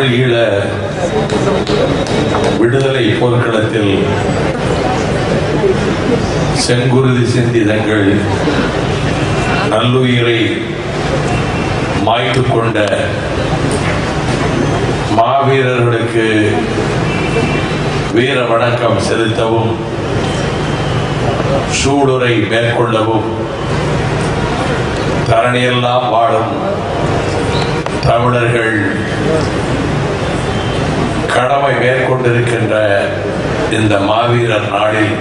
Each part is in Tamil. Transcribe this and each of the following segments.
தமிழ் ஈழ விடுதலை போர்க்களத்தில் செங்குருதி சிந்தி தங்கள் நல்லுயிரை மாய்த்து கொண்ட மாவீரர்களுக்கு வீர வணக்கம் செலுத்தவும் சூளுரை மேற்கொள்ளவும் தரணியெல்லாம் வாழும் தமிழர்கள் கடமை மேற்கொண்டிருக்கின்ற இந்த மாவீரர் நாளில்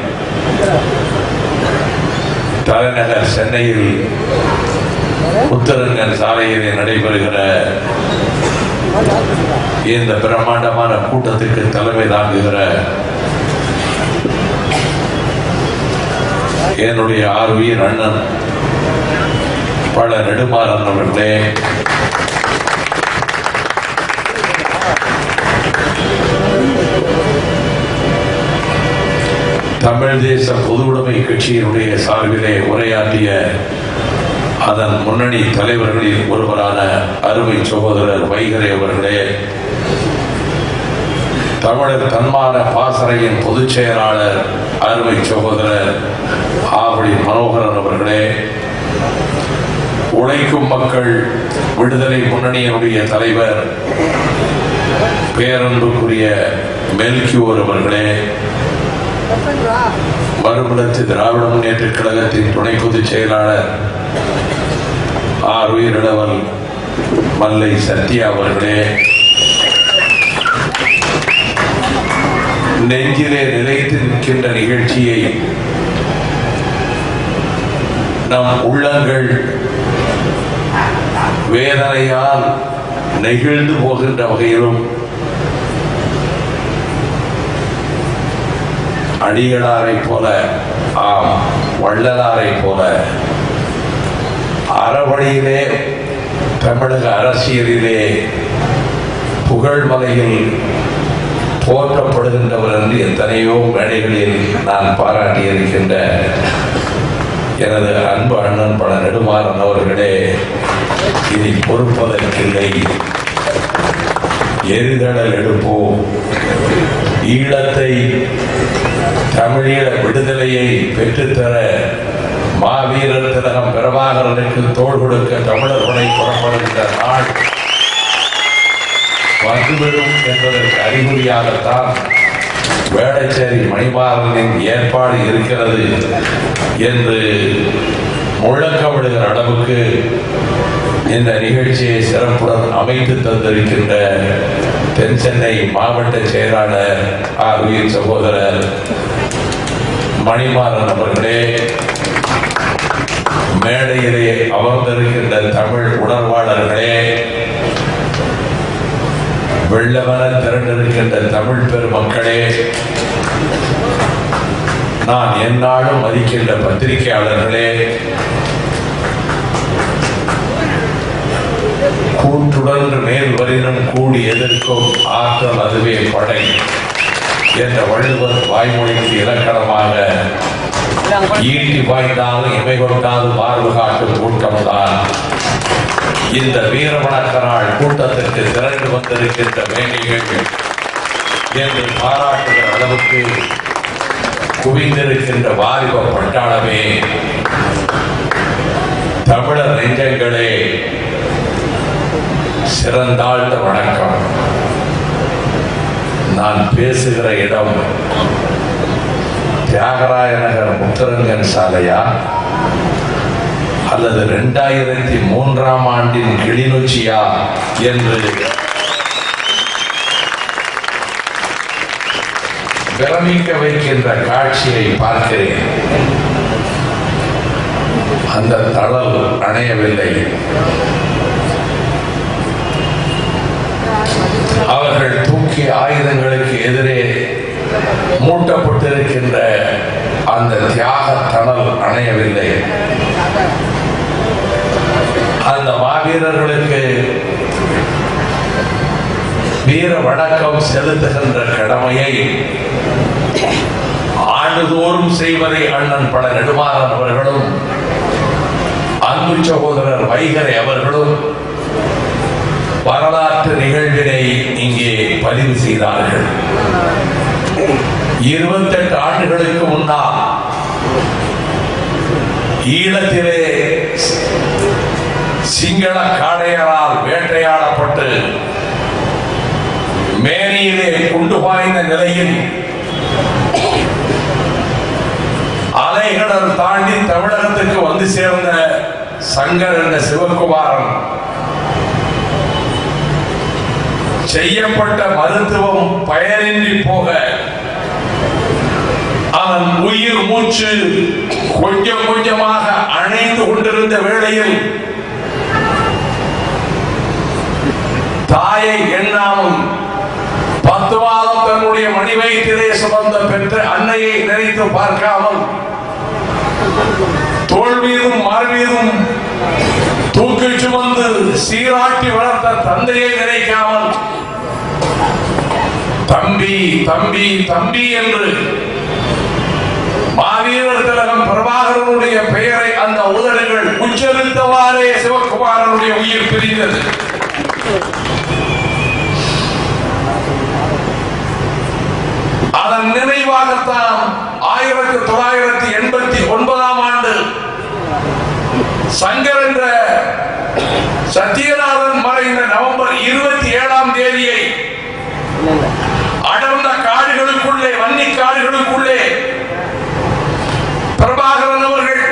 தலைநகர் சென்னையில் உத்தரங்கன் சாலையிலே நடைபெறுகிற இந்த பிரம்மாண்டமான கூட்டத்திற்கு தலைமை தாங்குகிற என்னுடைய ஆர்வீர் அண்ணன் பல நெடுமாறன் அவர்களே, தமிழ் தேச பொதுவுடைமை கட்சியினுடைய சார்பிலே உரையாற்றிய அதன் முன்னணி தலைவர்களில் ஒருவரான அருமை சகோதரர் வைகரை அவர்களே, தமிழர் தன்மான பாசறையின் பொதுச் செயலாளர் அருமை சகோதரர் ஆவடி மனோகரன் அவர்களே, உழைக்கும் மக்கள் விடுதலை முன்னணியினுடைய தலைவர் பேரன்புக்குரிய மெல்கியோர் அவர்களே, மறுமலர்ச்சி திராவிட முன்னேற்ற கழகத்தின் துணை பொதுச் செயலாளர் உயிரிழவல் மல்லை சத்யா அவர்களே, நெஞ்சிலே நிலைத்து நிற்கின்ற நிகழ்ச்சியை நம் உள்ளங்கள் வேதனையால் நெகிழ்ந்து போகின்ற வகையிலும் அடிகளாரை போல வள்ளலாரை போல அறவழியிலே தமிழக அரசியலிலே புகழ்மலையில் போற்றப்படுகின்றவர் என்று எத்தனையோ மேடைகளில் நான் பாராட்டியிருக்கின்ற எனது அன்பு அண்ணன் பல நெடுமாறன் அவர்களே, இனி பொறுப்பதற்கில்லை, எரிதழல் எடுப்போம், ஈழத்தை தமிழீழ விடுதலையை பெற்றுத்தர மாவீரர் திலகம் பிரபாகரனுக்கு தோள் கொடுக்க தமிழர் படை புறப்படுகின்ற நாள் வந்துவிடும் என்பதற்கு அறிகுறியாகத்தான் வேடச்சேரி மணிமாறனின் ஏற்பாடு இருக்கிறது என்று முழக்கமிடுகிற அளவுக்கு இந்த நிகழ்ச்சியை சிறப்புடன் அமைத்து தந்திருக்கின்ற தென் சென்னை மாவட்ட செயலாளர் உயிர் சகோதரர் மணிமாறன் அவர்களே, மேடையிலே அமர்ந்திருக்கின்ற தமிழ் உணர்வாளர்களே, வெள்ளவன திரண்டிருக்கின்ற தமிழ் பெருமக்களே, நான் எந்நாளும் மதிக்கின்ற பத்திரிகையாளர்களே, கூற்றுடன் மேல் வரினும் கூடி எதிர்க்கும் ஆற்றல் அதுவே படை என்ற வள்ளுவர் வாய்மொழிக்கு இலக்கணமாக ஈட்டி பாய்ந்தாலும் இமை கொண்டாலும் மார்பு காட்டும் கூட்டம்தான் இந்த வீர வணக்க நாள் கூட்டத்திற்கு திரண்டு வந்திருக்கின்ற மேனிகள் என்று பாராட்டுகிற அளவுக்கு குவிந்திருக்கின்ற வாலிப பட்டாளமே, தமிழர் நெஞ்சங்களே, சிறந்தாழ்ந்த வணக்கம். நான் பேசுகிற இடம் தியாகராய நகர் முத்தரங்கன் சாலையா அல்லது 2003ஆம் ஆண்டின் கிளிநொச்சியா என்று பிரமிக்க வைக்கின்ற காட்சியை பார்க்கிறேன். அந்த தளல் அணையவில்லை. அவர்கள் தூக்கிய ஆயுதங்களுக்கு எதிரே மூட்டப்பட்டிருக்கின்ற அந்த தியாக தணல் அணையவில்லை. அந்த மாவீரர்களுக்கு வீர வணக்கம் செலுத்துகின்ற கடமையை ஆண்டுதோறும் செய்வதை அண்ணன் பல நெடுமாறன் அவர்களும் அன்பு சகோதரர் வைகரை அவர்களும் வரலாற்று வரலாற்று நிகழ்வினை இங்கே பதிவு செய்தார்கள். 28 ஆண்டுகளுக்கு முன்னால் ஈழத்திலே சிங்கள காடையரால் வேட்டையாடப்பட்டு மேனியிலே கொண்டு பாய்ந்த நிலையில் அலைகடல் தாண்டி தமிழகத்துக்கு வந்து சேர்ந்த சங்கர் என்ற சிவகுமாரன் செய்யப்பட்ட மருத்துவம் பயனின்றி போக அவன் உயிர் மூச்சு கொஞ்சம் கொஞ்சமாக அணைந்து கொண்டிருந்த வேளையில் தாயை எண்ணாமல் 10 மாதம் தன்னுடைய மணி வயிற்றிலே சுமந்த பெற்ற அன்னையை நினைத்து பார்க்காமல் தோள் மீதும் மார்பீதும் தூக்கி சுமந்து சீராட்டி வளர்த்த தந்தையை நினைக்காமல் தம்பி தம்பி தம்பி என்று மாவீரர் திலகம் பிரபாகரனுடைய பெயரை அந்த உதடுகள் உச்சரித்தவாறே சிவகுமாரனுடைய உயிர் பிரிந்தது. அதன் நினைவாகத்தான் 1989 ஆண்டு சங்கர் என்ற சத்யநாதன் மறைந்த நவம்பர் 27ஆம் தேதியை அடர்ந்த காடுகளுக்குள்ளே வன்னி காடுகளுக்குள்ளே பிரபாகரன் அவர்கள்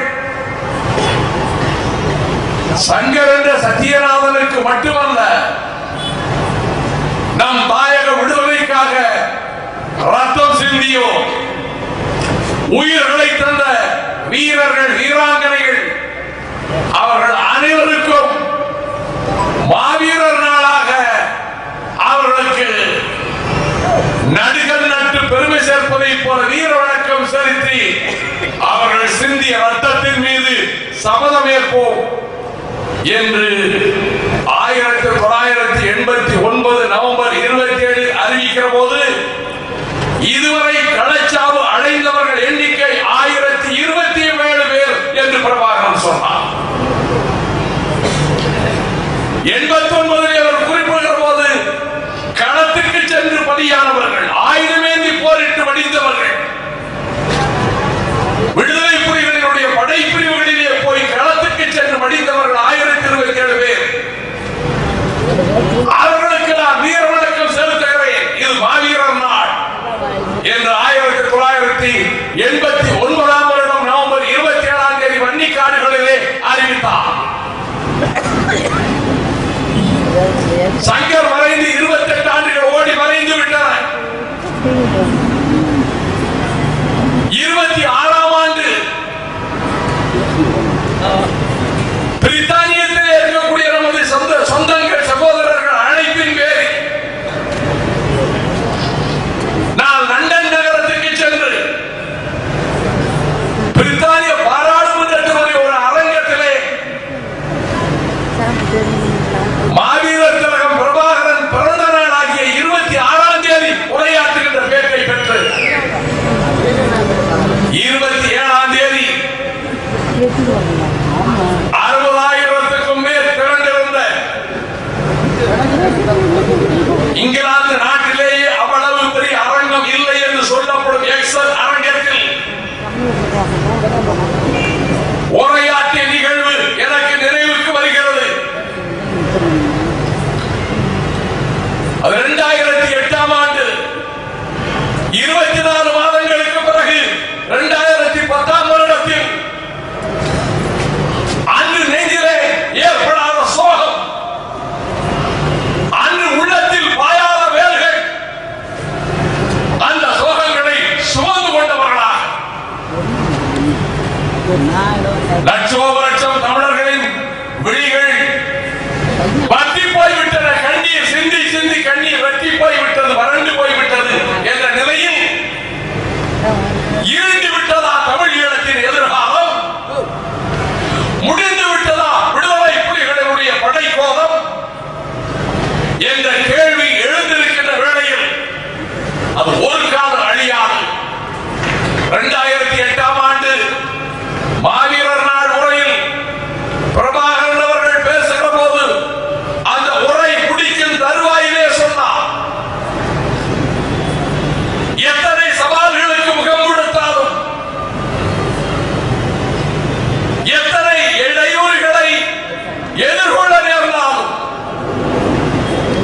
சங்கர் என்ற சத்யநாதனுக்கு மட்டுமல்ல நம் தாயக விடுதலைக்காக ரத்தம் சிந்தியோ உயிர்களை தந்த வீரர்கள் வீராங்கனைகள் அவர்கள் அனைவருக்கும் மாவீரர் நாளாக அவர்களுக்கு நடுகள் நட்டு பெருமை சேர்ப்பதை போல வீர வணக்கம் செலுத்தி அவர்கள் சிந்திய ரத்தத்தின் மீது சபதமேற்போம் என்று 1989 நவம்பர் 27 அறிவிக்கிற போது இதுவரை களச்சாவு அடைந்தவர்கள் எண்ணிக்கை 1027 பேர் என்று பிரபாகரன் சொன்னார். 89 அவர் குறிப்பிடுகிற போது களத்துக்கு சென்று பலியானவர்கள், ஆயுதமேந்தி போரிட்டு வடிந்தவர்கள், விடுதலை புலிகளினுடைய படைப்பிரிவுகளிலே போய் களத்துக்கு சென்று வடிந்தவர்கள் 1027 பேர். அவர்களுக்கு நான் வீர வணக்கம் செலுத்துகிறேன். இது மாவீரர் நாள் என்று 1989 வருடம் நவம்பர் 27ஆம் தேதி வன்னிக்காடுகளிலே அறிவித்தார். சங்கர் மறைந்து 28 ஆண்டுகள் ஓடி மறைந்து விட்டன. 26ஆம் ஆண்டு பிரித்தானியத்தில் இருக்கக்கூடிய நமது சொந்தங்கள் சகோதரர்கள் அழைப்பின் பேரில் நான் லண்டன் நகரத்துக்கு சென்று பிரித்தானிய பாராளுமன்றத்தினுடைய ஒரு அரங்கத்திலே மாவீரர் திலகம் பிரபாகரன் பிறந்த நாள் ஆகிய 26ஆம் தேதி உரையாற்றுகின்ற பேட்டை பெற்று 27ஆம் தேதி 60,000க்கும் மேல் திரண்டிருந்த இங்கிலாந்து நாட்டிலேயே அவ்வளவு பெரிய அரங்கம் இல்லை என்று சொல்லப்படும் எக்ஸல் அரங்கத்தில் உரையாற்றிய நிகழ்வு எனக்கு நினைவுக்கு வருகிறது. அது 2008ஆம் ஆண்டு 24 மாதங்களுக்கு பிறகு 2010ஆம் வருடத்தில் அன்று நெஞ்சிலே ஏற்படாத சோகம், அன்று உள்ளத்தில் பாயாத வேல்கள், அந்த சோகங்களை சுமந்து கொண்டவர்களாக லட்சோப லட்சம் தமிழர்களின் விழிகள் வற்றி போய்விட்டன. கண்ணீர் சிந்தி சிந்தி கண்ணீர் வற்றி போய்விட்டது, வறண்டு போய்விட்டது என்ற நிலையில் இருந்து விட்டதா தமிழ் ஈழத்தின் எதிர்காலம்? முடிந்து விட்டதா விடுதலை புலிகளினுடைய படைக்கோலம் என்ற கேள்வி எழுந்திருக்கின்ற வேளையில் அது ஒரு காலம் அழியாது. 2008ஆம் ஆண்டு மாவீரர் நாள் உரையில் பிரபாகரன் அவர்கள் பேசுகிற போது அந்த உரை முடிக்கும் தருவாய்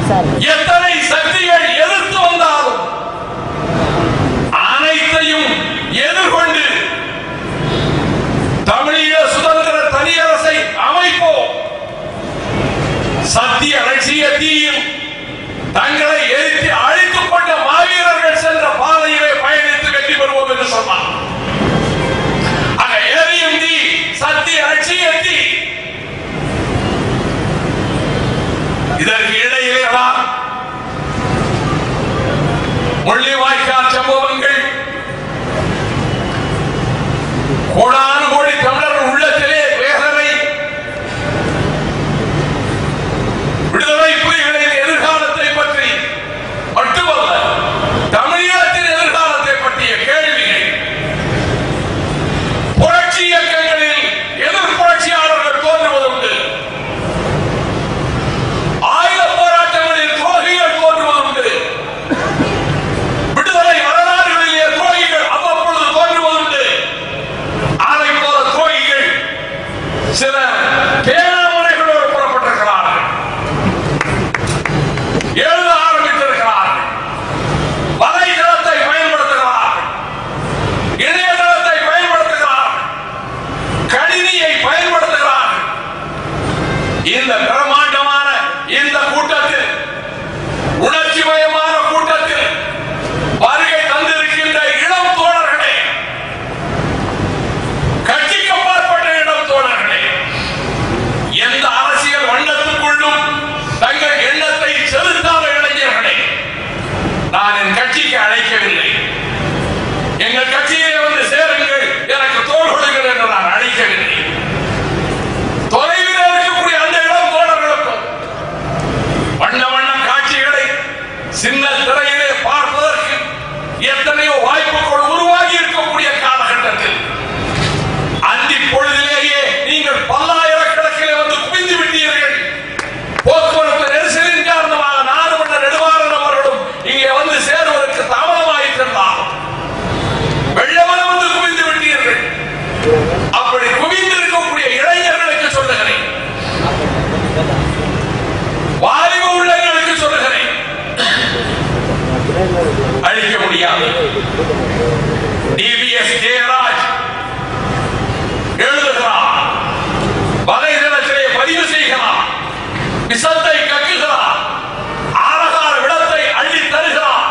எத்தனை சக்திகள் எதிர்த்து வந்தாலும் அனைத்தையும் எதிர்கொண்டு தமிழீழ சுதந்திர தனியரசை அமைப்போம். சத்திய லட்சியத்தில் தங்களை எரித்து அழித்துக் கொண்ட மாவீரர்கள் சென்ற பாதையிலே பயணித்து வெற்றி பெறுவோம் என்று சொன்னார். எரியும் தீ சத்திய லட்சியத்தி. இதற்கு இடையிலே முள்ளிவாய்க்கால் சம்பவங்கள் கோடானு கோடி தமிழர் உள்ளத்திலே வேதனை, விடுதலை புலிகளின் எதிர்காலத்தை பற்றி மட்டுமல்ல, தமிழகத்தின் எதிர்காலத்தை பற்றிய கேள்விகள், புரட்சி இயக்கங்களில் எதிர் புரட்சியாளர்கள் தோன்றுவதுண்டு, ஆயுத போராட்டங்களில் துரோகிகள் தோன்றுவதுண்டு, விடுதலை வரலாறுகளிலே துரோகிகள் அவ்வப்பொழுது தோன்றுவதுண்டு. அதை போல துரோகிகள் சில பேராமனைகளோடு புறப்பட்டிருக்கிறார்கள், எழுத ஆரம்பித்திருக்கிறார்கள், வலைதளத்தை பயன்படுத்துகிறார்கள், இணையதளத்தை பயன்படுத்துகிறார்கள், கணினியை பயன்படுத்துகிறார்கள். இந்த பிரமாண்டமான இந்த கூட்டத்தில், உணர்ச்சிமயமான கூட்டத்தில் வருகை தந்திருக்கின்ற இளம் தோழர்களே, கட்சிக்கு அப்பாற்பட்ட இளம் தோழர்களே, எந்த அரசியல் வண்ணத்துக்குள்ளும் தங்கள் எண்ணத்தை செலுத்தாத இளைஞர்களே, நான் என் கட்சிக்கு அழைக்கவில்லை. எங்கள் கட்சியிலே வந்து சேருங்கள், எனக்கு தோள் கொடுங்கள் என்று நான் அழைக்கவில்லை. தொலைவில் இருக்கக்கூடிய அந்த இளம் தோழர்களுக்கும் வண்ண வண்ண காட்சிகளை சின்ன திரையிலே பார்ப்பதற்கு எத்தனையோ வாய்ப்புகள் உருவாகி இருக்கக்கூடிய காலகட்டத்தில் அந்தி பொழுதிலேயே நீங்கள் பல்லாயிரக்கணக்கிலே வந்து குவிந்து விட்டீர்கள். போக்குவரத்து நெரிசலின் காரணமாக நாடுமன்ற நெடுவாரன் அவர்களும் இங்கே வந்து சேருவதற்கு தாமதமாயிருந்தார். வெள்ளமனம் வந்து குவிந்து விட்டீர்கள். அப்படி குவிந்து இருக்கக்கூடிய இளைஞர்களுக்கு சொல்லுகிறேன், வாலிப உள்ளங்களுக்கு சொல்லுகிறேன், அழிக்க முடியாது. டிவிஎஸ் ஜெயராஜ் எழுதுகிறார், வலைதளத்திலே பதிவு செய்கிறார், விஷத்தை கக்குகிறார், ஆரகார விடத்தை அள்ளி தருகிறார்.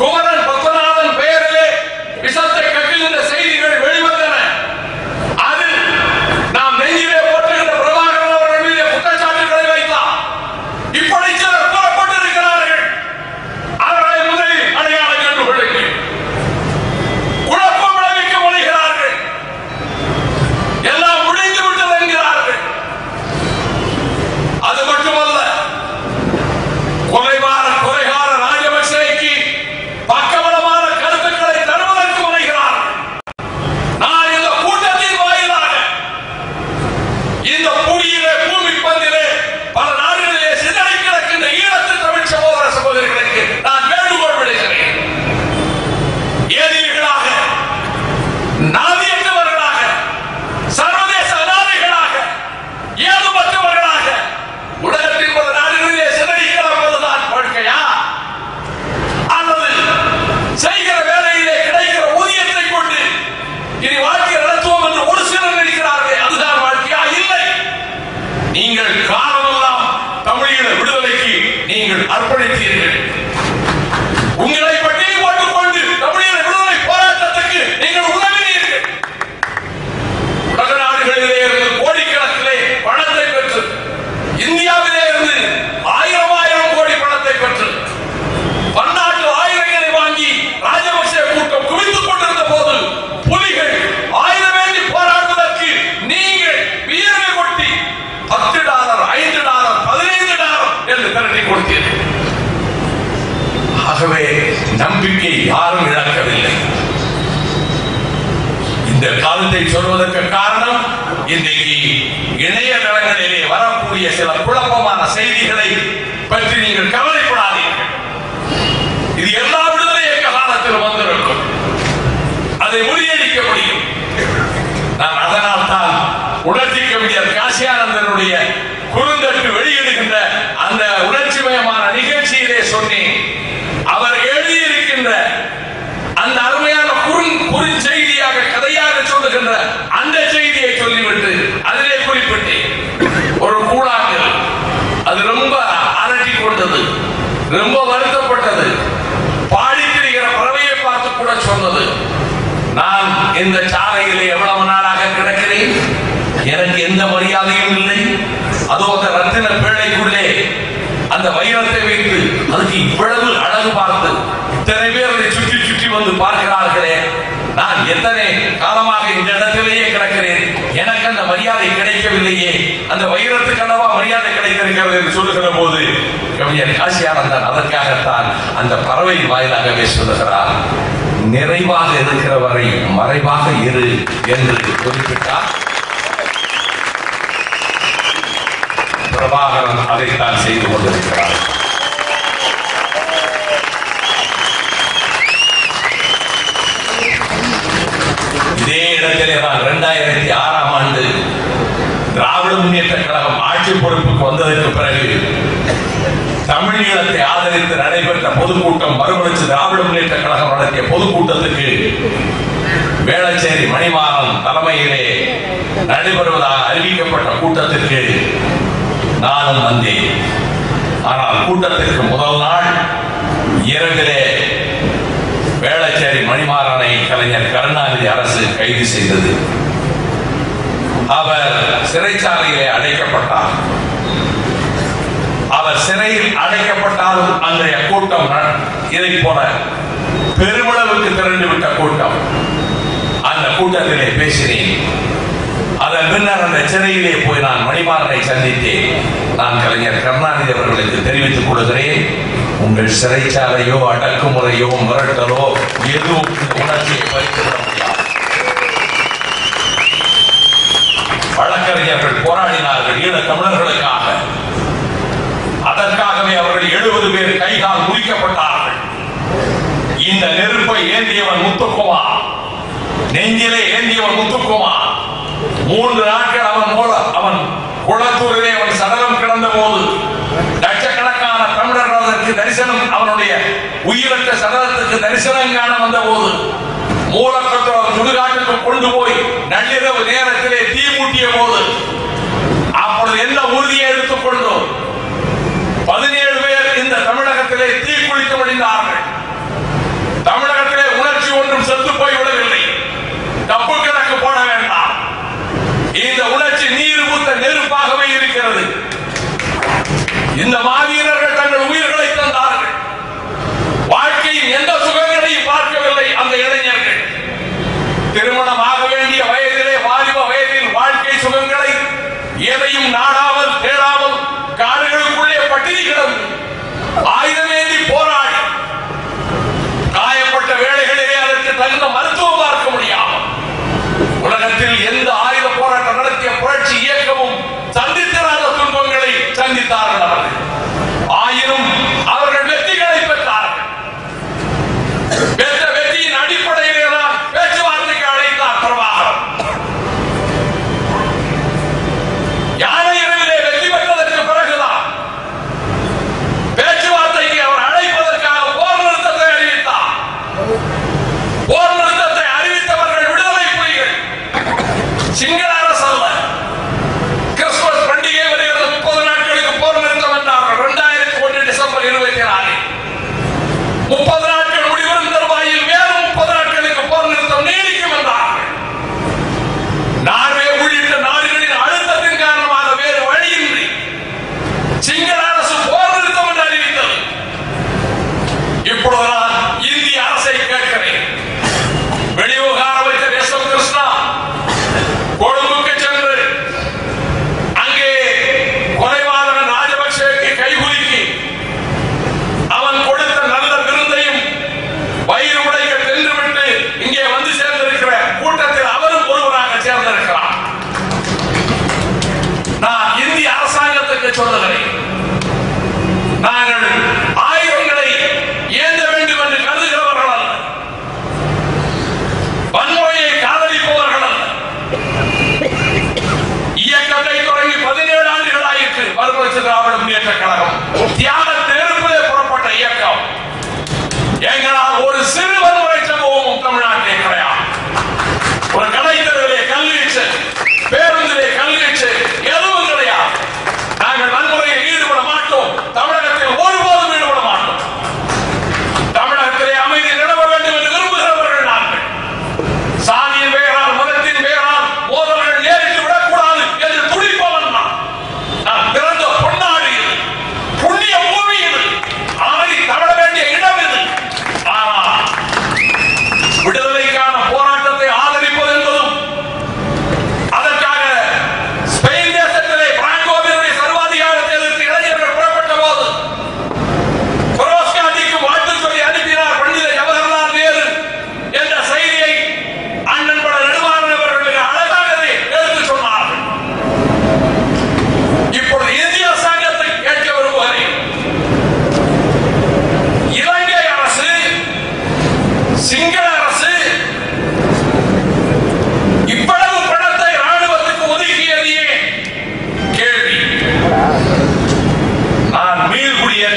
குமரன் பத்மநாதன் பெயரிலே விஷத்தை கக்குகின்ற செய்திகள் வெளிவந்தன. அதில் நாம் நெஞ்சிலே போட்டுகின்ற பிரபாகரன் அவர்கள் மீது குற்றச்சாட்டுகளை வைத்தார். இப்படி சிலர் புறப்பட்டிருக்கிறார்கள். அவர்களை முதலில் அடையாளம் கண்டு கொள்ளுங்கள். குழப்பம் விளைவிக்க முனைகிறார்கள். எல்லாம் முடிந்து விட்டது என்கிறார்கள். அது மட்டுமல்ல, கொலைகார ராஜபக்சேக்கு பக்கபலமான கருத்துக்களை தருவதற்கு முனைகிறார்கள். நான் இந்த கூட்டத்தின் வாயிலாக இந்த புவியிலே பூமி பந்திலே பல நாடுகளிலே சிதறி கிடக்கின்ற ஈழத்து தமிழ் சகோதர சகோதரிகளுக்கு நான் வேண்டுகோள் விடுகிறேன். ஏதிலிகளாக, நாதியற்றவர்களாக, சர்வதேச அநாதைகளாக, ஏதுமற்றவர்களாக உலகத்தின் பல நாடுகளிலே சிதறி கிடப்பதுதான் வாழ்க்கையா? அல்லது செய்கிற வேலையிலே கிடைக்கிற ஊதியத்தை கொண்டு இனி வாழ்க்கை நடத்துவோம் என்று ஒரு சிலர் நினைக்கிறார்களே, அதுதான் வாழ்க்கையா? இல்லை. நீங்கள் காலமெல்லாம் தமிழீழ விடுதலைக்கு நீங்கள் அர்ப்பணித்தீர்கள். உங்களை பற்றி போட்டுக்கொண்டு தமிழீழ விடுதலை போராட்டத்துக்கு நீங்கள் உதவினீர்கள். உலக நாடுகளிலே இருந்து கோடிக்கணக்கிலே பணத்தை பெற்று, இந்தியாவிலே இருந்து ஆயிரம் கோடி பணத்தை பெற்று, பன்னாட்டு ஆயுதங்களை வாங்கி ராஜபக்சே கூட்டம் குவித்துக் கொண்டிருந்த போது புலிகள் ஆயுதமேந்தி போராடுவதற்கு நீங்கள் வியர்வை கொட்டி $10, $5, $15 என்று திரட்டி கொடுத்தீர்கள். ஆகவே நம்பிக்கை யாரும் இழக்கவில்லை. இந்த காலத்தை சொல்வதற்கு காரணம், இன்றைக்கு இணையதளங்களிலே வரக்கூடிய சில குழப்பமான செய்திகளை பற்றி நீங்கள் கவலைப்படாதீர்கள். இது எல்லா விடுதலை இயக்க காலத்தில் வந்திருக்கும். அதை முறியடிக்க முடியும். நான் அதனால் தான் உணர்ச்சி கவிஞர் காசியானந்தனுடைய குறுந்தட்டு வெளியிடுகின்ற அந்த உணர்ச்சிமயமான ரொம்ப வருத்தப்பட்டது. பாடி திரிகிற பறவையை பார்த்து கூட சொன்னது, நான் இந்த சாலையிலே எவ்வளவு நாளாக கிடக்கிறேன், எனக்கு எந்த மரியாதையும் இல்லை. அதோ அந்த ரத்தின பேழைக்குள்ளே அந்த வைரத்தை வைத்து அதுக்கு இவ்வளவு அழகு பார்த்து இத்தனை பேர் அதை சுற்றி சுற்றி வந்து பார்க்கிறார்களே, நான் எத்தனை காலமாக இந்த இடத்திலேயே கிடக்கிறேன், எனக்கு அந்த மரியாதை கிடைக்கவில்லையே, அந்த வைரத்துக்கு அல்லவா மரியாதை கிடைத்திருக்கிறது என்று சொல்லுகிற போது கவிஞர் காசியானந்தன் அதற்காகத்தான் அந்த பறவை வாயிலாகவே சொல்லுகிறார், நிறைவாக இருக்கிற வரை மறைவாக இரு என்று குறிப்பிட்டார். பிரபாகரன் அதைத்தான் செய்து கொண்டிருக்கிறார். இதே இடத்திலே தான் 2006ஆம் ஆண்டு திராவிட முன்னேற்ற கழகம் ஆட்சி பொறுப்புக்கு வந்ததற்கு பிறகு தமிழீழத்தை ஆதரித்து நடைபெற்ற பொதுக்கூட்டம், மறுமலர்ச்சி திராவிட முன்னேற்ற கழகம் நடத்திய பொதுக்கூட்டத்துக்கு வேளச்சேரி மணிமாறன் தலைமையிலே நடைபெறுவதாக அறிவிக்கப்பட்ட கூட்டத்திற்கு நானும் வந்தேன். ஆனால் கூட்டத்திற்கு முதல் நாள் இரவிலே வேளச்சேரி மணிமாறனை கலைஞர் கருணாநிதி அரசு கைது செய்தது. அவர் சிறைச்சாலையிலே அடைக்கப்பட்டார். அவர் சிறையில் அடைக்கப்பட்டாலும் அன்றைய கூட்டம் இதை போல பெருமளவுக்கு திரண்டுவிட்ட கூட்டம். அந்த கூட்டத்திலே பேசினேன். அதன் பின்னர் அந்த சிறையிலே போய் நான் மணிமாறனை சந்தித்தேன். நான் கலைஞர் கருணாநிதி அவர்களுக்கு தெரிவித்துக் கொள்கிறேன், உங்கள் சிறைச்சாலையோ அடக்குமுறையோ மிரட்டலோ எதுவும் உணர்ச்சியை பறித்துவிட முடியாது. வழக்கறிஞர்கள் போராடினார்கள் ஈழ தமிழர்களுக்காக. அதற்காகவே அவர்கள் 70 பேர் கைகால் முறிக்கப்பட்டார்கள். இந்த நெருப்பை ஏந்தியவன் முத்துக்குமார், நெஞ்சிலே ஏந்தியவன் முத்துக்குமார். 3 நாட்கள் அவன் குளத்தூரிலே அவன் சடலம் கிடந்த போது லட்சக்கணக்கான தமிழர்கள் அதற்கு தரிசனம், அவனுடைய உயிரற்ற சடலத்துக்கு தரிசனம் காண வந்த போது மூலக்கத்தோர் சுடுகாட்டுக்கு கொண்டு போய் நள்ளிரவு நேரத்திலே தீ மூட்டிய போது அப்பொழுது என்ன உறுதியை எடுத்துக் கொண்டோம்? 17 பேர் இந்த தமிழகத்திலே தீ குளித்து முடிந்தார்கள். தமிழகத்திலே உணர்ச்சி ஒன்றும் செத்து போய்விடவில்லை. தப்பு கணக்கு போட வேண்டாம். இந்த உணர்ச்சி நீர் ஊத்த நெருப்பாகவே இருக்கிறது. இந்த மாவீரர்கள் தங்கள் உயிர்களை தந்தார்கள். வாழ்க்கையின் எந்த சுகங்களையும் பார்க்கவில்லை அந்த இளைஞர்கள். திருமணமாக வேண்டிய வயதிலே, வாலிப வயதில் வாழ்க்கை சுகங்களை எதையும் நாடாமல் தேடாமல் காடுகளுக்குள்ளே பட்டினி கிடந்து ஆயுதமேந்தி போராடி காயப்பட்ட வேளைகளிலே அதற்கு தகுந்த மருத்துவம் பார்க்க முடியாமல் உலகத்தில் எந்த ஆயுத போராட்டம் நடத்திய புரட்சி இயக்கமும் சந்தித்திராத துன்பங்களை சந்தித்தார்கள். அவர்கள்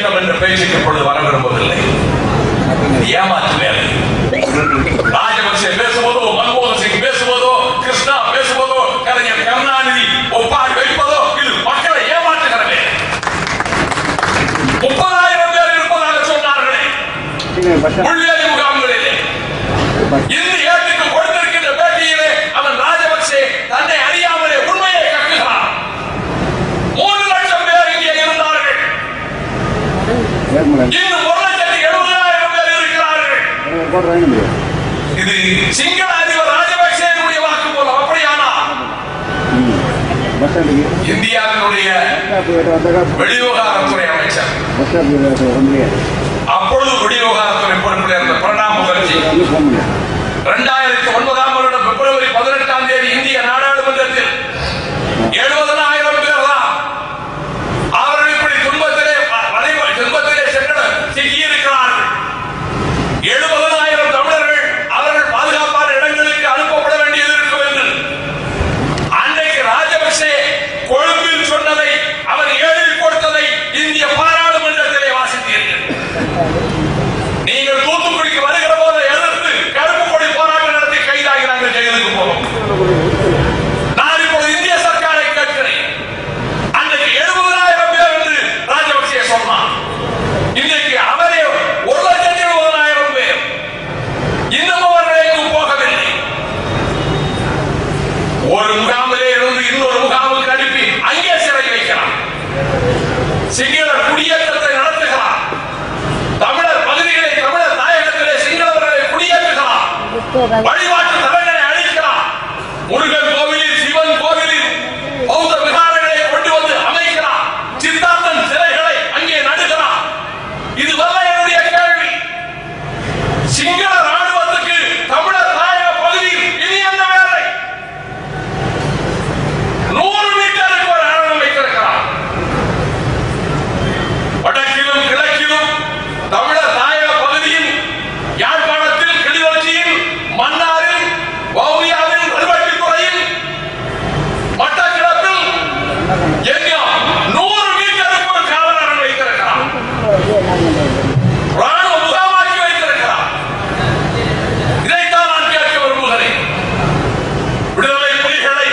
இயக்கம் என்ற பேச்சுக்கு இப்பொழுது வர விரும்பவில்லை. ஏமாற்று வேலை. ராஜபக்சே பேசுவதோ, மன்மோகன் சிங் பேசுவதோ, கிருஷ்ணா பேசுவதோ, கலைஞர் கருணாநிதி ஒப்பாரி வைப்பதோ இது மக்களை ஏமாற்றுகிறவே. 30,000 பேர் இருப்பதாக சொன்னார்களே முள்ளியடி முகாம்களிலே. இந்த ஏட்டுக்கு கொடுத்திருக்கின்ற பேட்டியிலே அவன் ராஜபக்சே தன்னை அறியாமலே உண்மையை கக்குகிறான். 3 லட்சம் பேர் இங்கே இருந்தார்கள். இன்னும் 1,70,000 பேர் இருக்கிறார்கள். இது சிங்கள அதிபர் ராஜபக்சேனுடைய வாக்குமூலம். அப்படியானா இந்தியாவினுடைய வெளிவிவகாரத்துறை அமைச்சர், அப்பொழுது வெளிவிவகாரத்துறை பொறுப்பில் இருந்த பிரணாப் முகர்ஜி 2009ஆம் வருடம் பிப்ரவரி 18ஆம் தேதி இந்திய நாடாளுமன்றத்தில் 70,000 பேர் தான் அவர்கள் இப்படி துன்பத்திலே சிக்கியிருக்கிறார்கள். 70,000 தமிழர்கள் அவர்கள் பாதுகாப்பான இடங்களுக்கு அனுப்பப்பட வேண்டியது இருக்கும் என்று அன்றைக்கு ராஜபக்சே கொழும்பில் சொன்னதை அவர் ஏழில் கொடுத்ததை இந்திய பாராளுமன்றத்திலே வாசித்தீர்கள். நீங்கள் தூத்துக்குடிக்கு வருகிற போது எதிர்த்து கருப்பு கொடி போராட்டம் நடத்தி கைதாகி நாங்கள் ஜெயிலுக்கு போவோம். நான் இப்போது இந்திய சர்க்காரை கேட்கிறேன். அன்றைக்கு 70,000 பேர் என்று ராஜபக்சே சொன்னார். இன்றைக்கு அவரே 1,70,000 பேர். இன்னும் அவர்கள் எங்கும் போகவில்லை. ஒரு முகாமிலே இருந்து இன்னொரு முகாமுக்கு அனுப்பி அங்கே சிறை வைக்கிறார். சிங்களர் குடியேற்றத்தை நடத்துகிறார். தமிழர் பகுதிகளை, தமிழர் தாயகத்திலே சிங்களவர்களை குடியேற்றுகிறார். வழிபாட்டு தலங்களை அழிக்கிறார். முருகன் கோவிலில், சிவன் கோவிலில் பௌத்த விகாரங்களை கொண்டு வந்து அமைக்கிறார். சித்தாந்தன் சிலைகளை அங்கே நடுகிறார். இதுவல்ல என்னுடைய கேள்வி. சிங்கள ராணுவத்துக்கு தமிழர் தாயக பகுதியில் இனி என்ன வேலை? 100 மீட்டருக்கு ஒரு ஆரணம் வைத்திருக்கிறார். வடக்கிலும் கிழக்கிலும் தமிழர் தாயக பகுதியில், யாழ்ப்பாணத்தில், கிளிநொச்சியில், மன்னாரில், வவுனியாவில், கல்வெட்டுத்துறையில், மட்டக்களப்பில் எங்கும் 100 மீட்டருக்கு ஒரு காவலர்கள் வைத்திருக்கிறார். ராணுவ முகாமாக்கி வைத்திருக்கிறார். இதைத்தான் நான் கேட்க விரும்புகிறேன். விடுதலை புலிகளை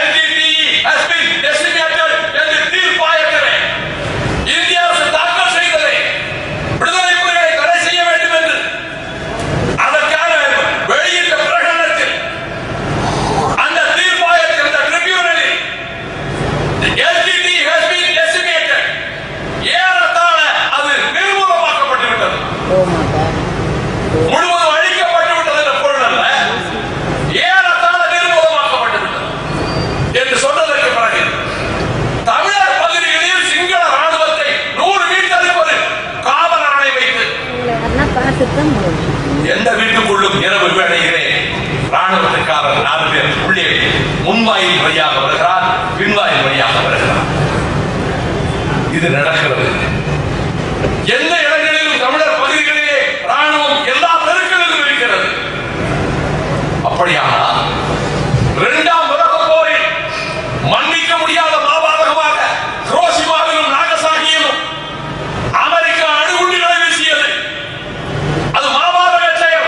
LTTE has been decimated என்று தீர்ப்பாயத்திலே இந்திய அரசு தாக்கல் செய்ததை விடுதலை புலிகளை தடை செய்ய வேண்டும் என்று அதற்கான வெளியிட்ட பிரகடனத்தில் அந்த தீர்ப்பாயத்தில், அந்த ட்ரிபியூனலில் LTTE has been decimated, ஏறத்தாழ அது நிர்மூலமாக்கப்பட்டு விட்டது, முழுவதும் அழிக்கப்பட்டு விட்டது என்ற பொருள் அல்ல, ஏறத்தாழ நிர்மூலமாக்கப்பட்டு விட்டது என்று சொன்னதற்கு பிறகு தமிழர் பகுதிகளில் சிங்கள ராணுவத்தை 100 மீட்டருக்கு ஒரு காவலரை வைத்து எந்த வீட்டுக்குள்ளும் இரவு வேளையிலே ராணுவத்துக்காரர் 4 பேர் உள்ளே முன்வாயில் வழியாக வருகிறார், பின்வாயில் வழியாக வருகிறார். இது நடக்கிறது. எந்த இடங்களிலும் தமிழர் பகுதிகளிலே ராணுவம் எல்லா தெருக்களிலும் இருக்கிறது. அப்படியானால் 2ஆம் உலகப் போரில் மன்னிக்க முடியாத மாபாதகமாக ஹிரோஷிமாவிலும் நாகசாகியிலும் அமெரிக்கா அணுகுண்டுகளை வீசியது. அது மாபாதக செயல்,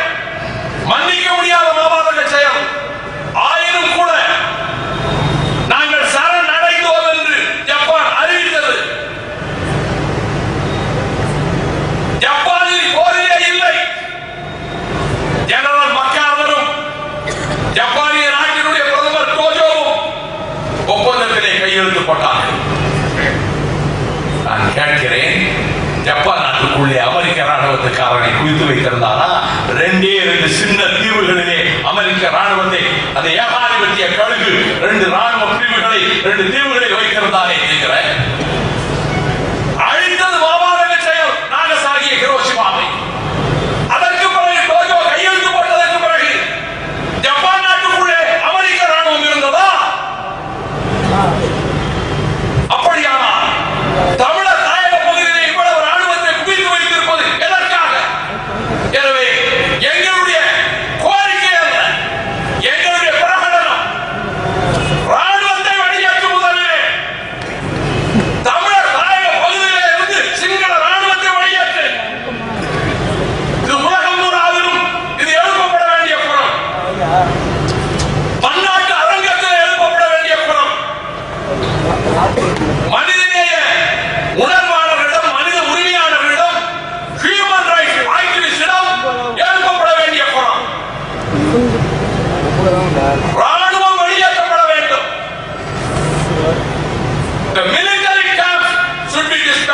மன்னிக்க முடியாத மாபாதக செயல். ஆயினும் கூட நாங்கள் சரணடைந்தோம் என்று ஜப்பான் அறிவித்தது. ஜப்பானில் போரிலே இல்லை. ஜெனரல் மக்கார்தரும் ஜப்பானிய நாட்டினுடைய பிரதமர் டோஜோவும் ஒப்பந்தத்திலே கையெழுத்து போட்டார்கள். நான் கேட்கிறேன், ஜப்பான் நாட்டுக்குள்ளே அமெரிக்க ராணுவத்துக்காரனை குவித்து வைத்திருந்தாரா? 2 சின்ன தீவுகளிலே அமெரிக்க ராணுவத்தை, அந்த ஏகாதிபத்திய கழுகு 2 ராணுவ பிரிவுகளை 2 தீவுகளை வைத்திருந்தாரே என்கிற அழித்தது மாபாதக செயல். நாகசாகிய ஹிரோஷிமாவை அதற்கு பிறகு டோஜோ கையெழுத்து போட்டதற்கு பிறகு ஜப்பான் நாட்டுக்குள்ளே அமெரிக்க ராணுவம் இருந்ததா? அப்படியானால் தமிழர் தாயக பகுதியிலே இவ்வளவு ராணுவத்தை குவித்து வைத்திருப்பது எதற்காக? எனவே எங்களுடைய கோரிக்கை அல்ல, எங்களுடைய பிரகடனம் ராணுவத்தை வெளியேற்றுவதில்லை.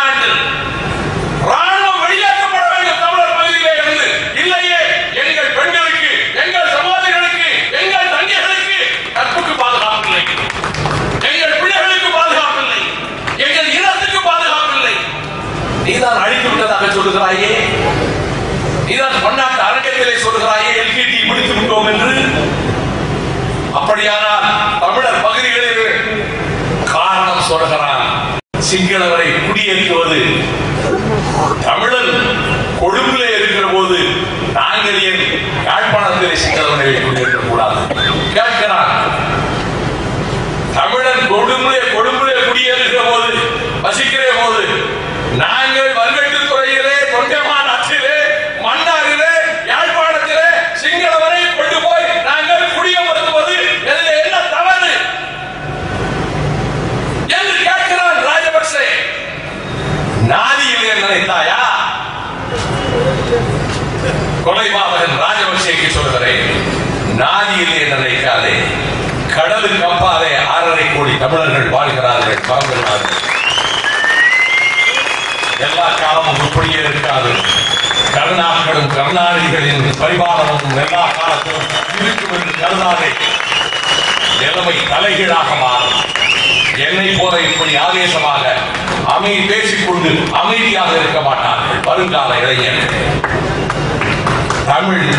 தமிழ்நாட்டில் ராணுவம் வெளியேற்றப்பட வேண்டும் தமிழர் பகுதியிலே இருந்து. இல்லையே எங்கள் பெண்களுக்கு, எங்கள் சகோதரிகளுக்கு, எங்கள் தங்கைகளுக்கு கற்புக்கு பாதுகாப்பு இல்லை, எங்கள் பிள்ளைகளுக்கு பாதுகாப்பு இல்லை, எங்கள் இனத்துக்கு பாதுகாப்பு இல்லை. நீதான் அழித்து விட்டதாக சொல்லுகிறாயே, நீதான் பன்னாட்டு அரங்கத்திலே சொல்லுகிறாயே எல்கேடி முடித்து விட்டோம் என்று. அப்படியானால் தமிழர் பகுதிகளில் காரணம் சொல்கிறான். சிங்களவரை குடியேற்றுவது தமிழன் கொழும்பிலே இருக்கிற போது நாங்கள் ஏன் யாழ்ப்பாணத்திலே சிங்களவரை குடியேற்றக் கூடாது கேட்கிறான். தமிழன் கொழும்பிலே குடியேறுகிற போது வசிக்கிற போது நாங்கள் வல்வெட்டுத்துறையிலே, தொண்டைமானாற்றிலே, மன்னாரிலே, யாழ்ப்பாணத்திலே சிங்களவரை கொண்டு போய் நாங்கள் குடியமர்த்துவது என்ன தவறு என்று கேட்கிறான் ராஜபக்சே. நாதியிலே நினைத்தாயா? கொலைபாதகன் ராஜபக்சேக்கு சொல்கிறேன், நாதியிலே நினைக்காதே. கடலுக்கு அப்பாலே 6.5 கோடி தமிழர்கள் வாழ்கிறார்கள், வாழ்கிறார்கள். எல்லா காலமும் இப்படியே இருக்காது. கருணாக்களும் கருணாநிதிகளின் பரிபாலனமும் எல்லா காலத்திலும் இருக்கும் என்று கருணாதே. நிலைமை தலைகீழாக மாறும். என்னை போல இப்படி ஆவேசமாக பேசிக்கொண்டு அமைதியாக இருக்க மாட்டார்கள் வருங்கால இளைஞர்கள்.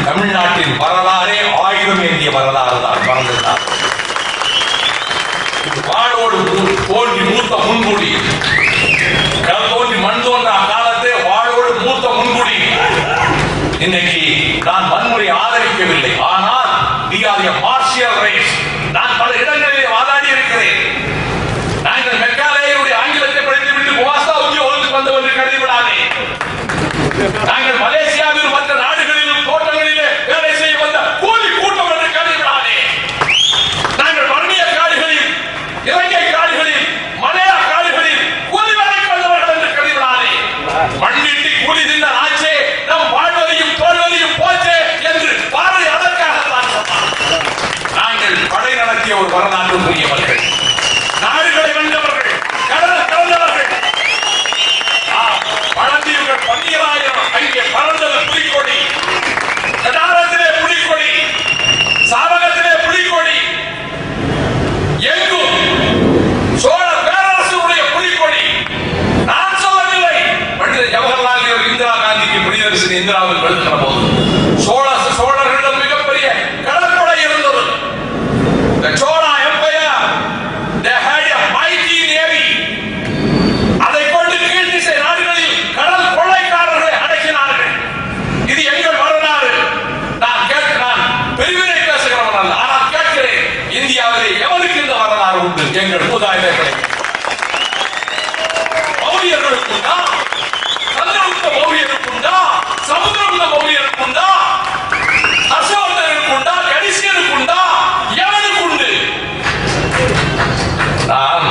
தமிழ்நாட்டின் வரலாறே ஆயுதம் ஏந்திய வரலாறு தான் மறந்துதான். வாழோடு தோன்றி மூத்த முன்குடி, கல் தோன்றி மண் தோன்ற காலத்தை வாழோடு மூத்த முன்குடி. இன்னைக்கு நான் வன்முறை ஆதரிக்கவில்லை, ஆனால் மார்ஷியல் ரேஸ் நான் பல இடங்களிலே வாதாடி இருக்கிறேன். நாங்கள் மெக்காலேயுடைய ஆங்கிலத்தை படித்துவிட்டு குமாஸ்தா உத்தியோகத்துக்கு வந்தவர்கள் கருதிவிடாதே. நாங்கள் மலேசியாவில் மற்ற நாடுகளிலும் தோட்டங்களிலே வேலை செய்ய வந்த கூலி கூட்டம் என்று கருதிவிடாதே. நாங்கள் வர்ணிய காடுகளில், இலங்கை காடுகளில், மலையா காடுகளில் கூலி வேலைக்கு வந்தவர்கள் என்று கருதிவிடாதே. மண்ணிட்டு கூலி தின்ன ஆச்சே, நம் வாழ்வதையும் தோல்வதையும் போச்சே என்று பார்வை அதற்காகத்தான் சொன்னார். நாங்கள் படை நடத்திய ஒரு வரலாற்றுக்குரியவர்கள், நாடுகளை வென்றவர்கள், கடல் கலந்தவர்கள். பழந்தீவுகள் 12,000 அங்கே பறந்தது புலிக்கொடி, கடாரத்திலே புலிக்கொடி, சாவகத்திலே புலிக்கொடி, எங்கும் சோழ பேரரசுடைய புலிக்கொடி. நான் சொல்லவில்லை, பண்டித ஜவஹர்லால் நேரு இந்திரா காந்திக்கு குடியரசு இந்திராவில் எழுதுகிற போது சோழர்களிடம் மிகப்பெரிய கடற்படை இருந்தது. The Chola Empire, they had a mighty navy. அதை கொண்டு கீழ் திசை நாடுகளில் கடல் கொள்ளைக்காரர்களை அடக்கினார்கள். இது எங்கள் வரலாறு. நான் பெருவினை பேசுகிறவன் அல்ல, ஆனால் கேட்கிறேன், இந்தியாவிலே எவருக்கு இந்த வரலாறு உண்டு? எங்கள் மூதாதையர்களை. மௌரியர்களுக்குண்டா? சந்திரகுப்த மௌரியருக்குண்டா? சமுத்திரகுப்த மௌரியருக்குண்டா? ஹர்ஷவர்தனுக்குண்டா? கணிஷ்கனுக்குண்டா? எவனுக்குண்டு? நான்